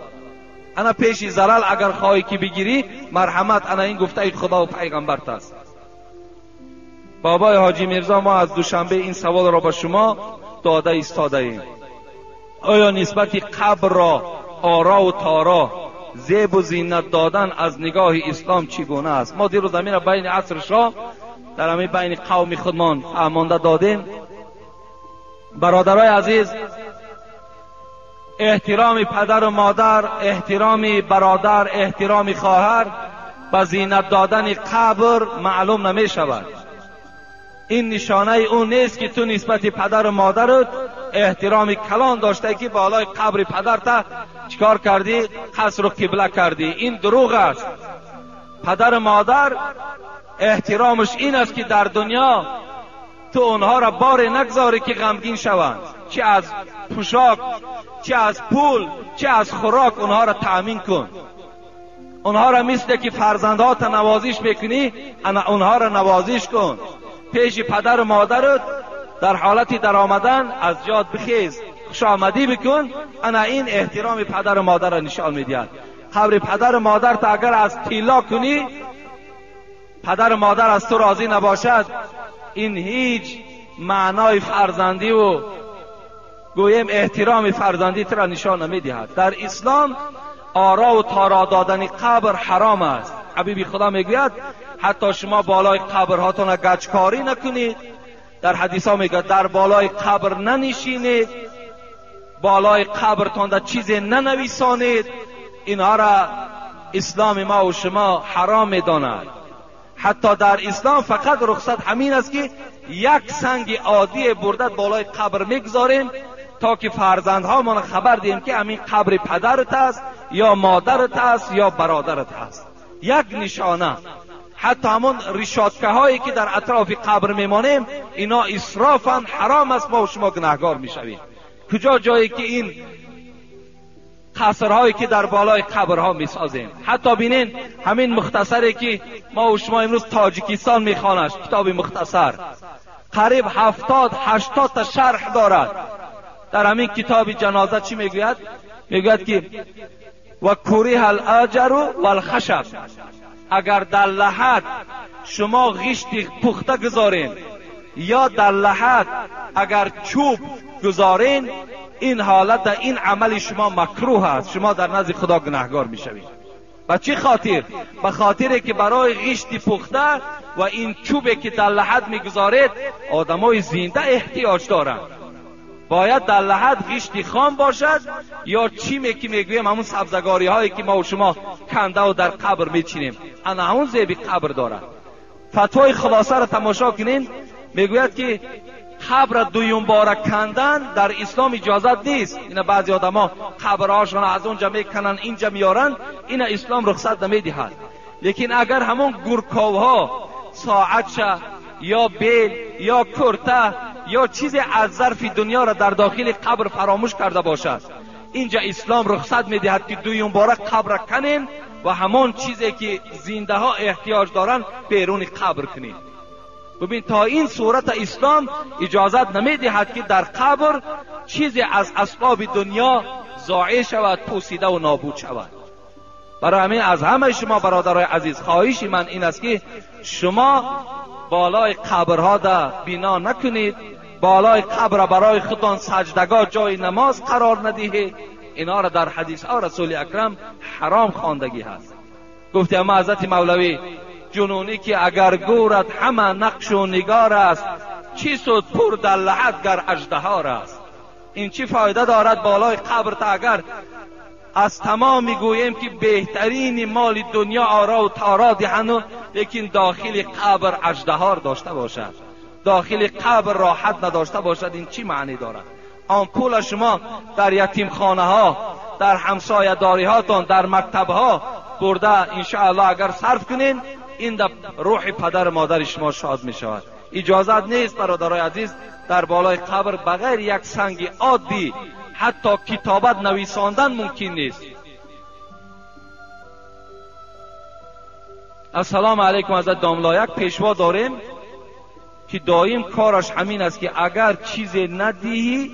انا پیش زلال اگر خواهی که بگیری مرحمت، انا این گفته خدا و پیغمبرت است. بابای حاجی میرزا ما از دوشنبه این سوال را به شما داده ایستاده ایم. آیا نسبت قبر را آرا و تارا زیب و زینت دادن از نگاه اسلام چگونه است؟ ما دیروز زمین را بین عصر شاه در همین بین قوم خودمان فرمانده دادیم. برادرای عزیز، احترام پدر و مادر، احترام برادر، احترام خواهر به زینت دادن قبر معلوم نمی شود. این نشانه اون نیست که تو نسبت پدر و مادرت احترام کلان داشته که بالای قبر پدرت چیکار کردی؟ قصر و قبله کردی. این دروغ است. پدر و مادر احترامش این است که در دنیا تو اونها را بار نگذاری که غمگین شوند، چه از پوشاک، چه از پول، چه از خوراک اونها را تأمین کن. اونها را مثل که فرزندات نوازش میکنی اونها را نوازش کن. پیش پدر و مادرت در حالتی در آمدن از جاد بخیز، خوش آمدی بکن. انا این احترام پدر و مادر را نشان میدهد. قبر پدر و مادر تا اگر از طلا کنی، پدر و مادر از تو راضی نباشد، این هیچ معنای فرزندی و گویم احترام فرزندی را نشان نمیدهد. در اسلام آرا و تارا دادن قبر حرام است. حبیب خدا میگوید حتی شما بالای قبرهاتون گچکاری نکنید. در حدیث ها میگه در بالای قبر ننشینید، بالای قبرتون در چیزی ننویسانید. اینها را اسلام ما و شما حرام میداند. حتی در اسلام فقط رخصت همین است که یک سنگ عادی برده بالای قبر میگذاریم تا که فرزندها من خبر دیم که همین قبر پدرت است یا مادرت است یا برادرت است. یک نشانه. حتی همون رشاتکه هایی که در اطراف قبر میمانیم اینا اسرافن، حرام است. ما و شما گناهگار میشویم. کجا جایی که این قصرهایی که در بالای قبرها میسازیم. حتی بینین همین مختصری که ما و شما امروز تاجیکستان میخوانش، کتاب مختصر قریب 70-80 تا شرح دارد. در همین کتاب جنازه چی میگوید؟ میگوید که و کوریه الاجر و الخشب، اگر در لحد شما غشت پخته گذارین یا در لحد اگر چوب گذارین، این حالت در این عمل شما مکروه است. شما در نزد خدا گناهگار میشوید. و چه خاطر؟ به خاطری که برای غشت پخته و این چوبی که در لحد میگذارید آدمای زنده احتیاج دارند. باید در لحد غشت خام باشد یا چیمی که میگویم همون سبزگاری هایی که ما و شما کنده و در قبر میچینیم، انا همون زیب قبر دارد. فتوای خلاصه را تماشا کنین، میگوید که قبر دویم بار کندن در اسلام اجازت نیست. اینا بعضی آدما قبرهاشون از اونجا میکنن اینجا میارن، اینا اسلام رخصت نمیدهد. لیکن اگر همون گورکاوها ساعتشه یا بیل یا کرته یا چیزی از ظرف دنیا را در داخل قبر فراموش کرده باشد، اینجا اسلام رخصت میدهد که دویم بار قبر کنین و همون چیزی که زنده ها احتیاج دارن بیرون قبر کنین. ببین تا این صورت اسلام اجازت نمیدهد که در قبر چیزی از اسباب دنیا ضایع شود، پوسیده و نابود شود. برای همین از همه شما برادرای عزیز خواهشی من این است که شما بالای قبرها دا بنا نکنید، بالای قبر برای خودتان سجدگاه جای نماز قرار ندهید. اینا را در حدیث ها رسول اکرم حرام خواندگی هست. گفتی اما حضرت مولوی جنونی که اگر گورت همه نقش و نگار است، چی سود پر در لحد گر اژدهار است. این چی فایده دارد بالای قبر تا اگر از تمام میگوییم که بهترین مال دنیا آرا و تارا دهند، لیکن داخل قبر اژدهار داشته باشد، داخل قبر راحت نداشته باشد، این چی معنی دارد؟ آن پول شما در یتیم خانه ها، در همسایه داری هاتون، در مکتب ها برده انشاءالله اگر صرف کنین، این در روح پدر مادر شما شاد می شود. اجازت نیست برادرای عزیز در بالای قبر بغیر یک سنگ عادی حتی کتابت نویساندن ممکن نیست. السلام علیکم. حضرت داملا یک پیشوا داریم که دائم کارش همین است که اگر چیزی ندهی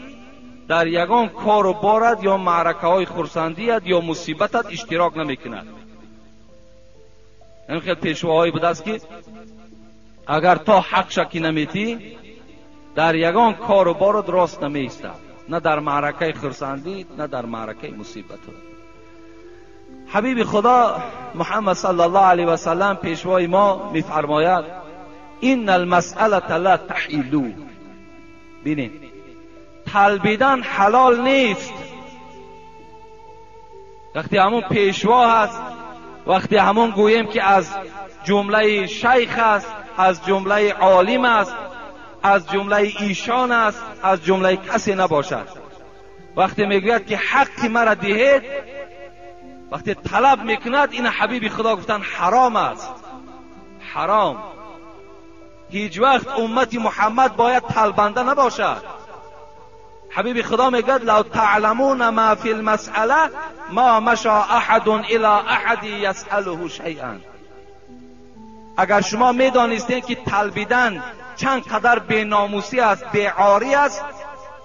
در یگان کار و بارد یا معرکه های خرسندیت یا مصیبتت اشتراک نمیکند. این خیلی پیشواهایی بوده است که اگر تا حق شکی نمیتی در یگان کار و بارد راست نمیستد، نه در معرکه خرسندی نه در معرکه مصیبت. حبیب خدا محمد صلی الله علیه و سلم پیشوای ما میفرماید این المسئله لا تحیلو. ببینید طلبیدن حلال نیست. وقتی همون پیشوا هست، وقتی همون گوییم که از جمله شیخ است، از جمله عالم است، از جمله ایشان است، از جمله کسی نباشد. وقتی میگوید که حق مرا دهید، وقتی طلب میکند، این حبیب خدا گفتن حرام است. حرام. هیچ وقت امت محمد باید طلبنده نباشد. حبیب خدا میگوید لو تعلمون ما فی المسئله ما مشى احد الى احد یسأله شیئا. اگر شما میدانستید که طلبیدن چند قدر بیناموسی است، بیعاری است،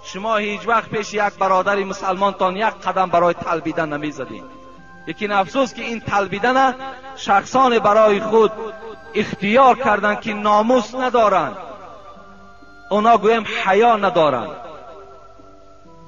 شما هیچ وقت پیش یک برادر مسلمان تان یک قدم برای طلبیدن نمیزدید. لیکن افسوس که این طلبیدن شخصان برای خود اختیار کردن که ناموس ندارند، اونا گویم حیا ندارند.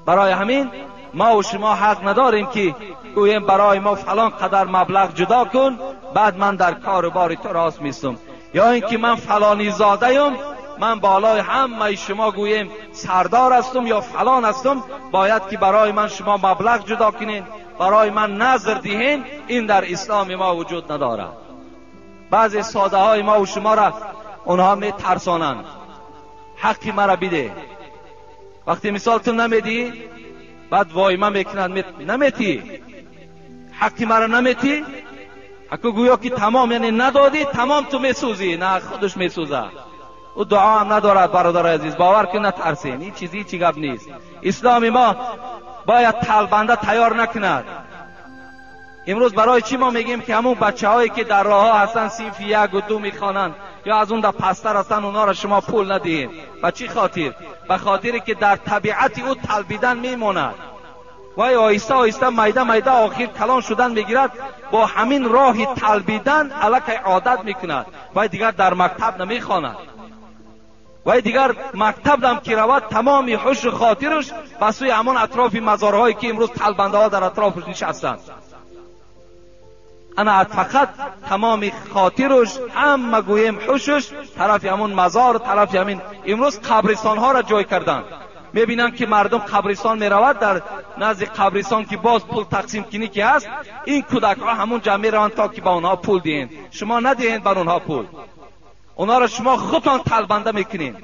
برای همین ما و شما حق نداریم که گویم برای ما فلان قدر مبلغ جدا کن بعد من در کار بار تو راست میستم، یا اینکه من فلانی زاده ام، من بالای همه شما گویم سردار هستم یا فلان هستم، باید که برای من شما مبلغ جدا کنین، برای من نظر دهین. این در اسلام ما وجود نداره. بعضی ساده های ما و شما را اونها می ترسانند حقی مرا بده. وقتی مثال تو نمیدی بعد وایمه میکنند نمیتی، حقی مرا نمیتی، حقو گویا که تمام یعنی ندادی تمام تو میسوزی. نه، خودش میسوزه. او دعا هم ندارد برادر عزیز، باور کن نترسین، این چیزی چی گپ نیست. اسلام ما باید طلبنده تیار نکند. امروز برای چی ما میگیم که همون بچه هایی که در راه ها هستن صنف 1 و 2 میخوانند یا از اون در پستر هستن، اونا را شما پول ندهید. به چی خاطر؟ به خاطری که در طبیعت او طلبیدن میماند. وای آیسته آیسته میده میده آخر کلان شدن میگیرد، با همین راه طلبیدن الک عادت میکند. وای دیگر در مکتب نمیخواند، وای دیگر مکتب هم که رود تمامی حش و خاطرش به سوی همان اطراف مزارهایی که امروز طلبنده ها در اطرافش نشستند. انا فقط تمام خاطرش همه گویم حشش طرف همون مزار، طرف همین امروز قبرستان ها را جای کردن. میبینن که مردم قبرستان میرود، در نزد قبرستان که باز پول تقسیم کنی که هست، این کودک ها همون جمع روند تا که با اونها پول دهین. شما ندهین بر اونها پول، اونا را شما خودتان طلبنده میکنین.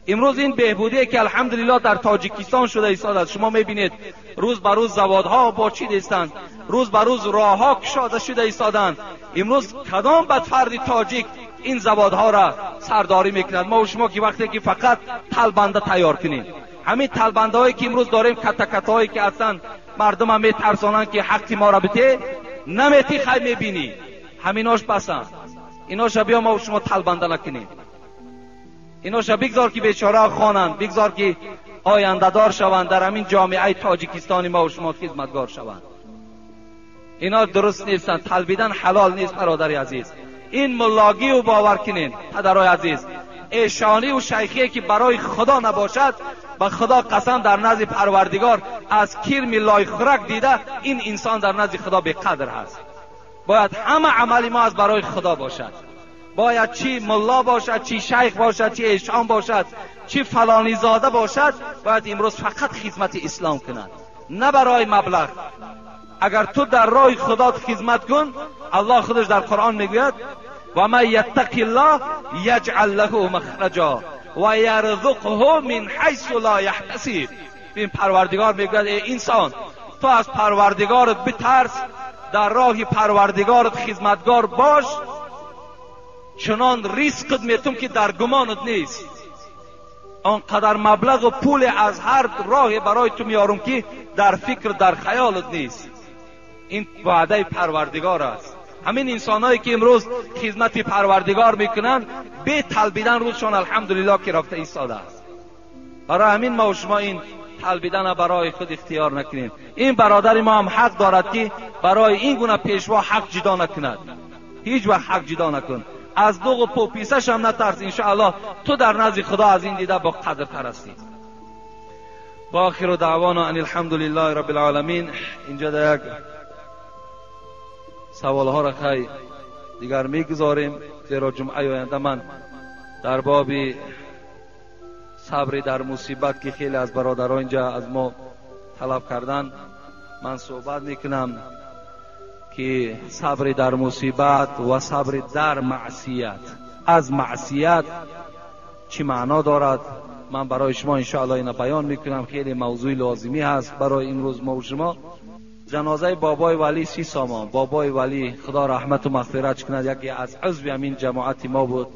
امروز این بهبودی که الحمدلله در تاجیکستان شده ایستاد است. شما میبینید روز به روز زوادها با چی هستند، روز به روز راهها کشاده شده ایستادند. امروز کدام بدفرد تاجیک این زوادها را سرداری میکنند؟ ما و شما که وقتی که فقط طلبنده تیار کنیم، همین طلبنده هایی که امروز داریم کتکت هایی که هستند، مردم هم میترسانند که حقی ما را بده، نمیتی خیلی میبینی همیناش بسند. ایناش بیا ما و شما طلبنده نکنیم. ایناش بگذار که بیچاره خوانند، بگذار که آینده دار شوند، در همین جامعه تاجیکستان ما و شما خدمتگار شوند. اینا درست نیستن. طلبیدن حلال نیست برادر عزیز. این ملاگی و باور کنین پدرای عزیز، ایشانی و شیخی که برای خدا نباشد، با خدا قسم در نزد پروردگار از کرم لای خورک دیده این انسان در نزد خدا به قدر هست. باید همه عمل ما از برای خدا باشد. باید چی ملا باشد، چی شیخ باشد، چی ایشان باشد، چی فلانی زاده باشد، باید امروز فقط خدمت اسلام کند، نه برای مبلغ. اگر تو در راه خدا خدمت کن، الله خودش در قرآن میگوید و من یتق الله یجعل له مخرجا و یرزقه من حیث لا یحتسب. این پروردگار میگوید ای انسان، تو از پروردگارت بترس، در راه پروردگارت خدمتگار باش، چنان ریسکت میتون که در گمانت نیست. آنقدر مبلغ و پول از هر راه برای تو میارم که در فکر در خیالت نیست. این وعده پروردگار است. همین انسانایی که امروز خدمت پروردگار میکنن به طلبیدن روزشان الحمدلله که رفته ایستاده است. برای همین ما و شما این طلبیدن برای خود اختیار نکنیم. این برادر ما هم حق دارد که برای این گونه پیشوا حق جدا نکند. هیچ وقت حق جدا نکن. از دوغ و پوپیسش هم نترس. انشاءالله تو در نزد خدا از این دیده با قدر تر هستی. و آخر دعوانا ان الحمدلله رب العالمین. اینجا در یک سوال ها را خیلی دیگر میگذاریم، زیرا جمعه آینده من در باب صبر در مصیبت که خیلی از برادران اینجا از ما طلب کردن، من صحبت میکنم که صبر در مصیبت و صبر در معصیت، از معصیت چی معنا دارد. من برای شما انشاءالله اینا بیان میکنم. خیلی موضوع لازمی هست برای امروز ما و شما. جنازه بابای ولی 30 سامان. بابای ولی خدا رحمت و مغفرت کنه، یکی از عضو همین جماعت ما بود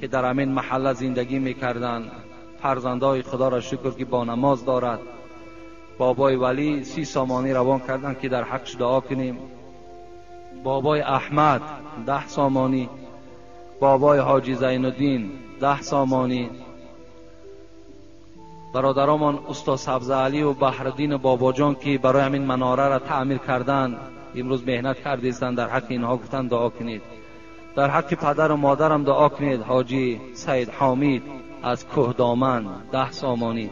که در همین محله زندگی میکردن. فرزندای خدا را شکر که با نماز دارد. بابای ولی 30 سامانی روان کردن که در حقش دعا کنیم. بابای احمد 10 سامانی. بابای حاجی زین الدین 10 سامانی. برادرمان استاد سبز علی و بحرالدین بابا جان که برای همین مناره را تعمیر کردن، امروز مهنت کردیستند، در حق اینها گفتن دعا کنید. در حق پدر و مادرم دعا کنید. حاجی سید حامید از کوهدامن 10 سامانی.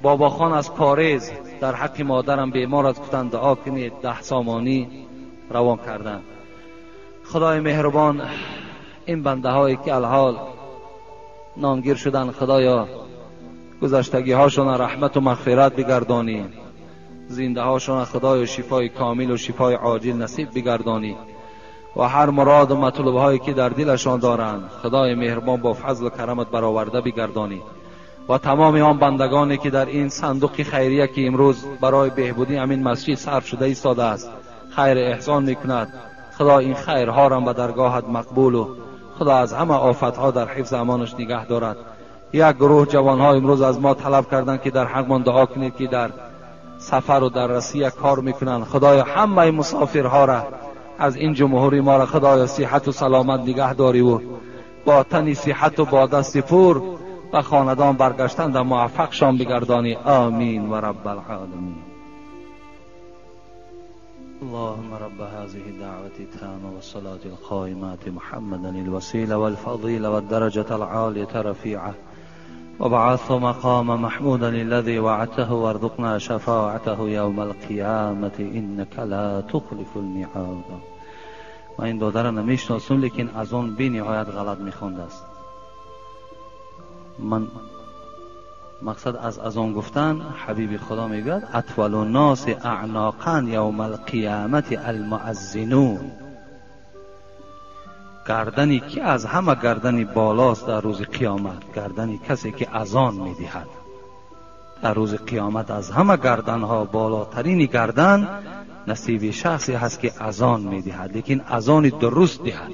بابا خان از پاریز در حق مادرم بیمار از گفتن دعا کنید، 10 سامانی روان کردن. خدای مهربان این بنده هایی که الحال نامگیر شدن، خدایا گذشتگی هاشون رحمت و مغفرت بگردانی، زنده هاشون خدای شفای کامل و شفای عاجل نصیب بگردانی و هر مراد و مطلوب هایی که در دلشان دارند خدای مهربان با فضل و کرمت برآورده بگردانی. و تمام آن بندگانی که در این صندوق خیریه که امروز برای بهبودی همین مسجد صرف شده ایستاده است خیر احسان میکند، خدا این خیرها را به درگاهت مقبول و خدا از همه آفتها در حفظ امانش نگه دارد. یک گروه جوانها امروز از ما طلب کردند که در حقمان دعا کنید که در سفر و در روسیه کار میکنند. خدایا همه مسافرها را از این جمهوری ما را خدایا صحت و سلامت نگه داری و با تن صحت و با دست پر و خاندان برگشتن در موفق شان بگردانی. آمین و رب العالمین. اللهم رب هذه الدعوة التامة والصلاة القائمة محمدا الوسيلة والفضيلة والدرجة العالية رفيعة وبعث مقام محمودا الذي وعدته وارزقنا شفاعته يوم القيامة إنك لا تخلف الميعاد. ما این دو را نمیشناسم، لیکن از اون بی نهایت غلط میخونده است. من مقصد از اون گفتن حبیب خدا میگوید اطول الناس اعناقا یوم القیامت المؤذنون. گردنی که از همه گردنی بالاست در روز قیامت، گردنی کسی که اذان میدهد. در روز قیامت از همه گردنها بالاترین گردن نصیب شخصی هست که اذان میدهد، لیکن اذان درست دهد.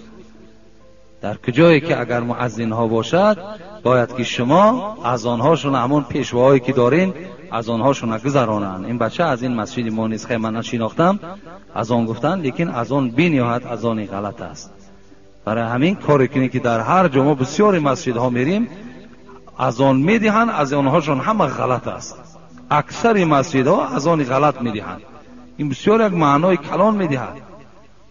در کجایی که اگر مؤذن ها باشد باید که شما اذان هاشون همون پیشواهایی که دارین اذان هاشون گذرانند. این بچه از این مسجد ما نیست، خیلی من نشناختم، اذان گفتن، لیکن اذان بی نهایت اذان غلط است. برای همین کاری کنید که در هر جمعه بسیاری مسجد ها میریم اذان میدهند، اذان هاشون همه غلط است. اکثر مسجد ها اذان غلط میدهند. این بسیار یک معنای کلان میدهد.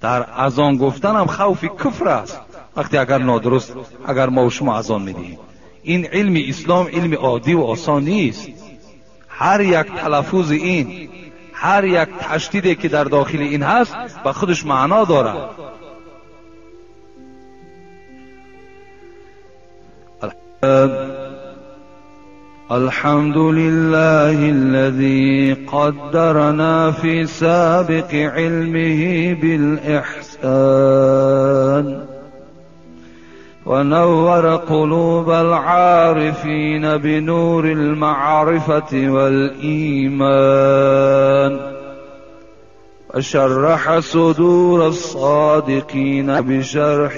در اذان گفتن هم خوف کفر است وقتی اگر نادرست اگر ما و شما اذان میدهیم. این علم اسلام علم عادی و آسان نیست. هر یک تلفظ این، هر یک تشدیدی که در داخل این هست به خودش معنا دارد. الحمد لله الذي قدرنا في سابق علمه بالإحسان ونور قلوب العارفين بنور المعرفة والإيمان وشرح صدور الصادقين بشرح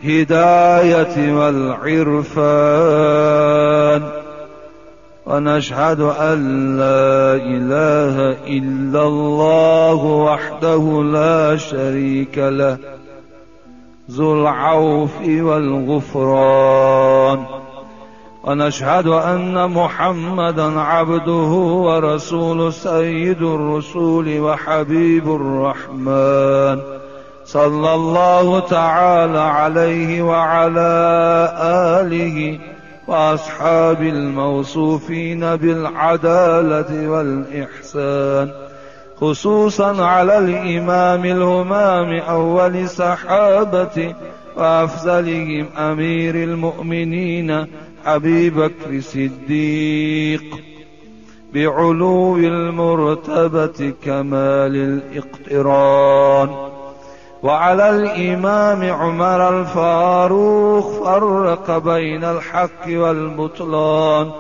الهداية والعرفان ونشهد أن لا إله إلا الله وحده لا شريك له ذو العوف والغفران ونشهد أن محمدا عبده ورسوله سيد الرسول وحبيب الرحمن صلى الله تعالى عليه وعلى آله وأصحاب الموصوفين بالعدالة والإحسان خصوصا على الإمام الهمام أول صحابة وأفضلهم أمير المؤمنين أبي بكر الصديق بعلو المرتبة كمال الاقتران وعلى الإمام عمر الفاروق فرق بين الحق والبطلان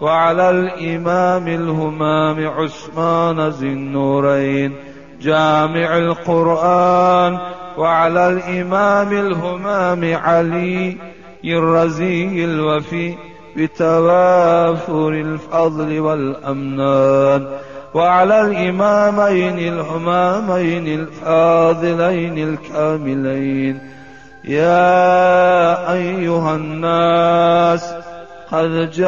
وعلى الإمام الهمام عثمان ذي النورين جامع القرآن وعلى الإمام الهمام علي الرزي الوفي بتوافر الفضل والأمنان وعلى الإمامين الهمامين الفاضلين الكاملين يا أيها الناس قد جاء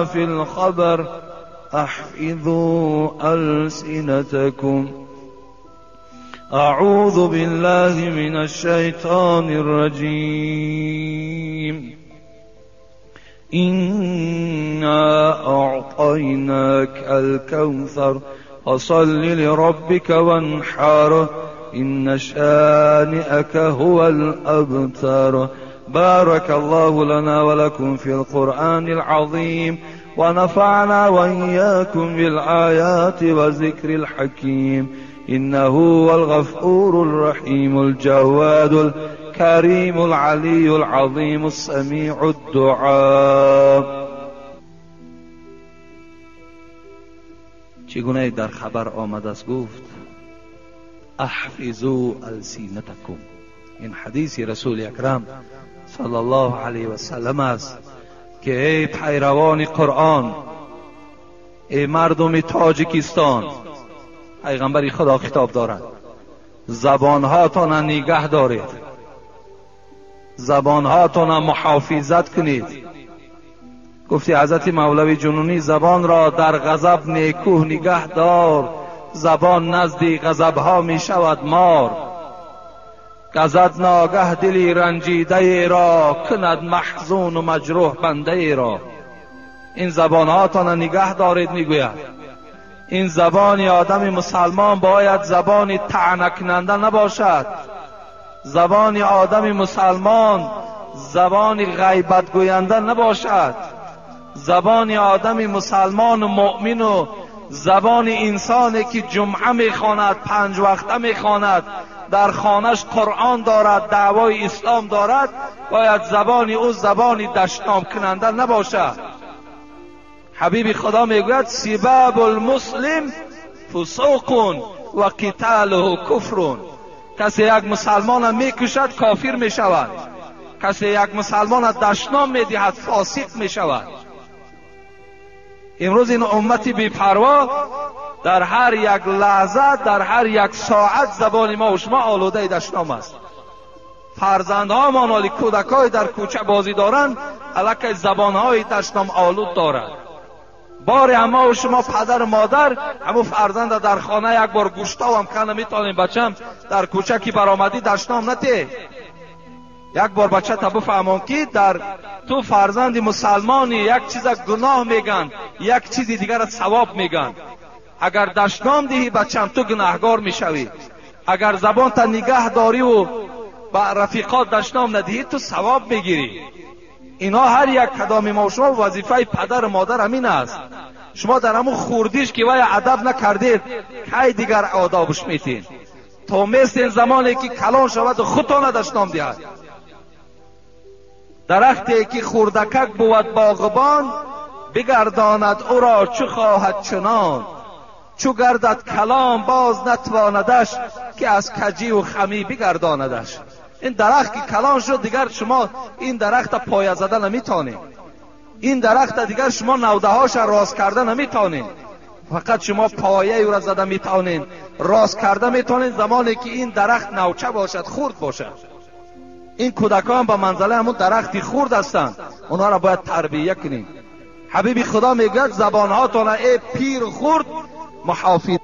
في الخبر أحفظوا ألسنتكم. أعوذ بالله من الشيطان الرجيم. إنا أعطيناك الكوثر فصل لربك وانحر إن شانئك هو الأبتر. بارك الله لنا ولكم في القرآن العظيم ونفعنا وإياكم بالآيات والذكر الحكيم إنه هو الغفور الرحيم الجواد الكريم العلي العظيم السميع الدعاء. چگونه در خبر آمده است گفت احفظوا السینتکم. این حدیث رسول اکرم صلی الله علیه و سلم است که ای پیروان قرآن، ای مردم تاجیکستان، پیغمبر خدا خطاب دارد، زبانهاتان نگه دارید، زبانهاتان محافظت کنید. گفتی حضرت مولوی جنونی زبان را در غضب نیکو نگه دار، زبان نزد غضبها می شود مار. گزد ناگه دلی رنجیده را، کند محزون و مجروح بنده را. این زبانهاتان نگه دارید میگوید. این زبان آدم مسلمان باید زبان طعنه کننده نباشد. زبان آدم مسلمان زبان غیبت گوینده نباشد. زبان آدم مسلمان و مؤمن و زبان انسانی که جمعه میخواند، 5 وقته میخواند، در خانش قرآن دارد، دعوای اسلام دارد، باید زبان او زبان دشنام کننده نباشد. حبیب خدا میگوید سباب المسلم فسوق و قتاله کفر. کسی یک مسلمان میکشد کافر میشود، کسی یک مسلمان دشنام میدهد فاسق میشود. امروز این امت بی‌پروا در هر یک لحظه، در هر یک ساعت زبان ما و شما آلوده دشنام است. فرزندهامان علی کودکای در کوچه بازی دارند، الکی زبانهای دشنام آلود دارد. بار اما و شما پدر و مادر همو فرزند در خانه یک بار گوشتا و هم کنه میتونیم بچم در کوچه کی برآمدی دشنام نته. یک بار بچه تا بفهمون که در تو فرزند مسلمانی یک چیز گناه میگن، یک چیز دیگر ثواب میگن. اگر دشنام دهی بچم تو گناهگار میشوی، اگر زبان تا نگه داری و با رفیقات دشنام ندهی تو ثواب میگیری. اینا هر یک کدام ما شما وظیفه پدر و مادر همین است. شما در همون خوردیش که وای ادب نکردید کی دیگر آدابش میتین تا میستین زمانی که کلان شود و خودتان دشنام دهد. درختی که خوردکک بود باغبان بگرداند او را چو خواهد چنان. چو گردد کلام باز نتواندش که از کجی و خمی بگرداندش. این درخت که کلان شد دیگر شما این درخت پایه زدن نمیتونید، این درخت دیگر شما نوده هاش راست کردن نمیتونید. فقط شما پایه او را زده میتونید، راست کرده میتونید زمانی که این درخت نوچه باشد، خرد باشد. این کودکان به منزله همون درختی خرد هستند، اونا را باید تربیه کنید. حبیب خدا میگه زبان هاتون ای پیر خرد محافظ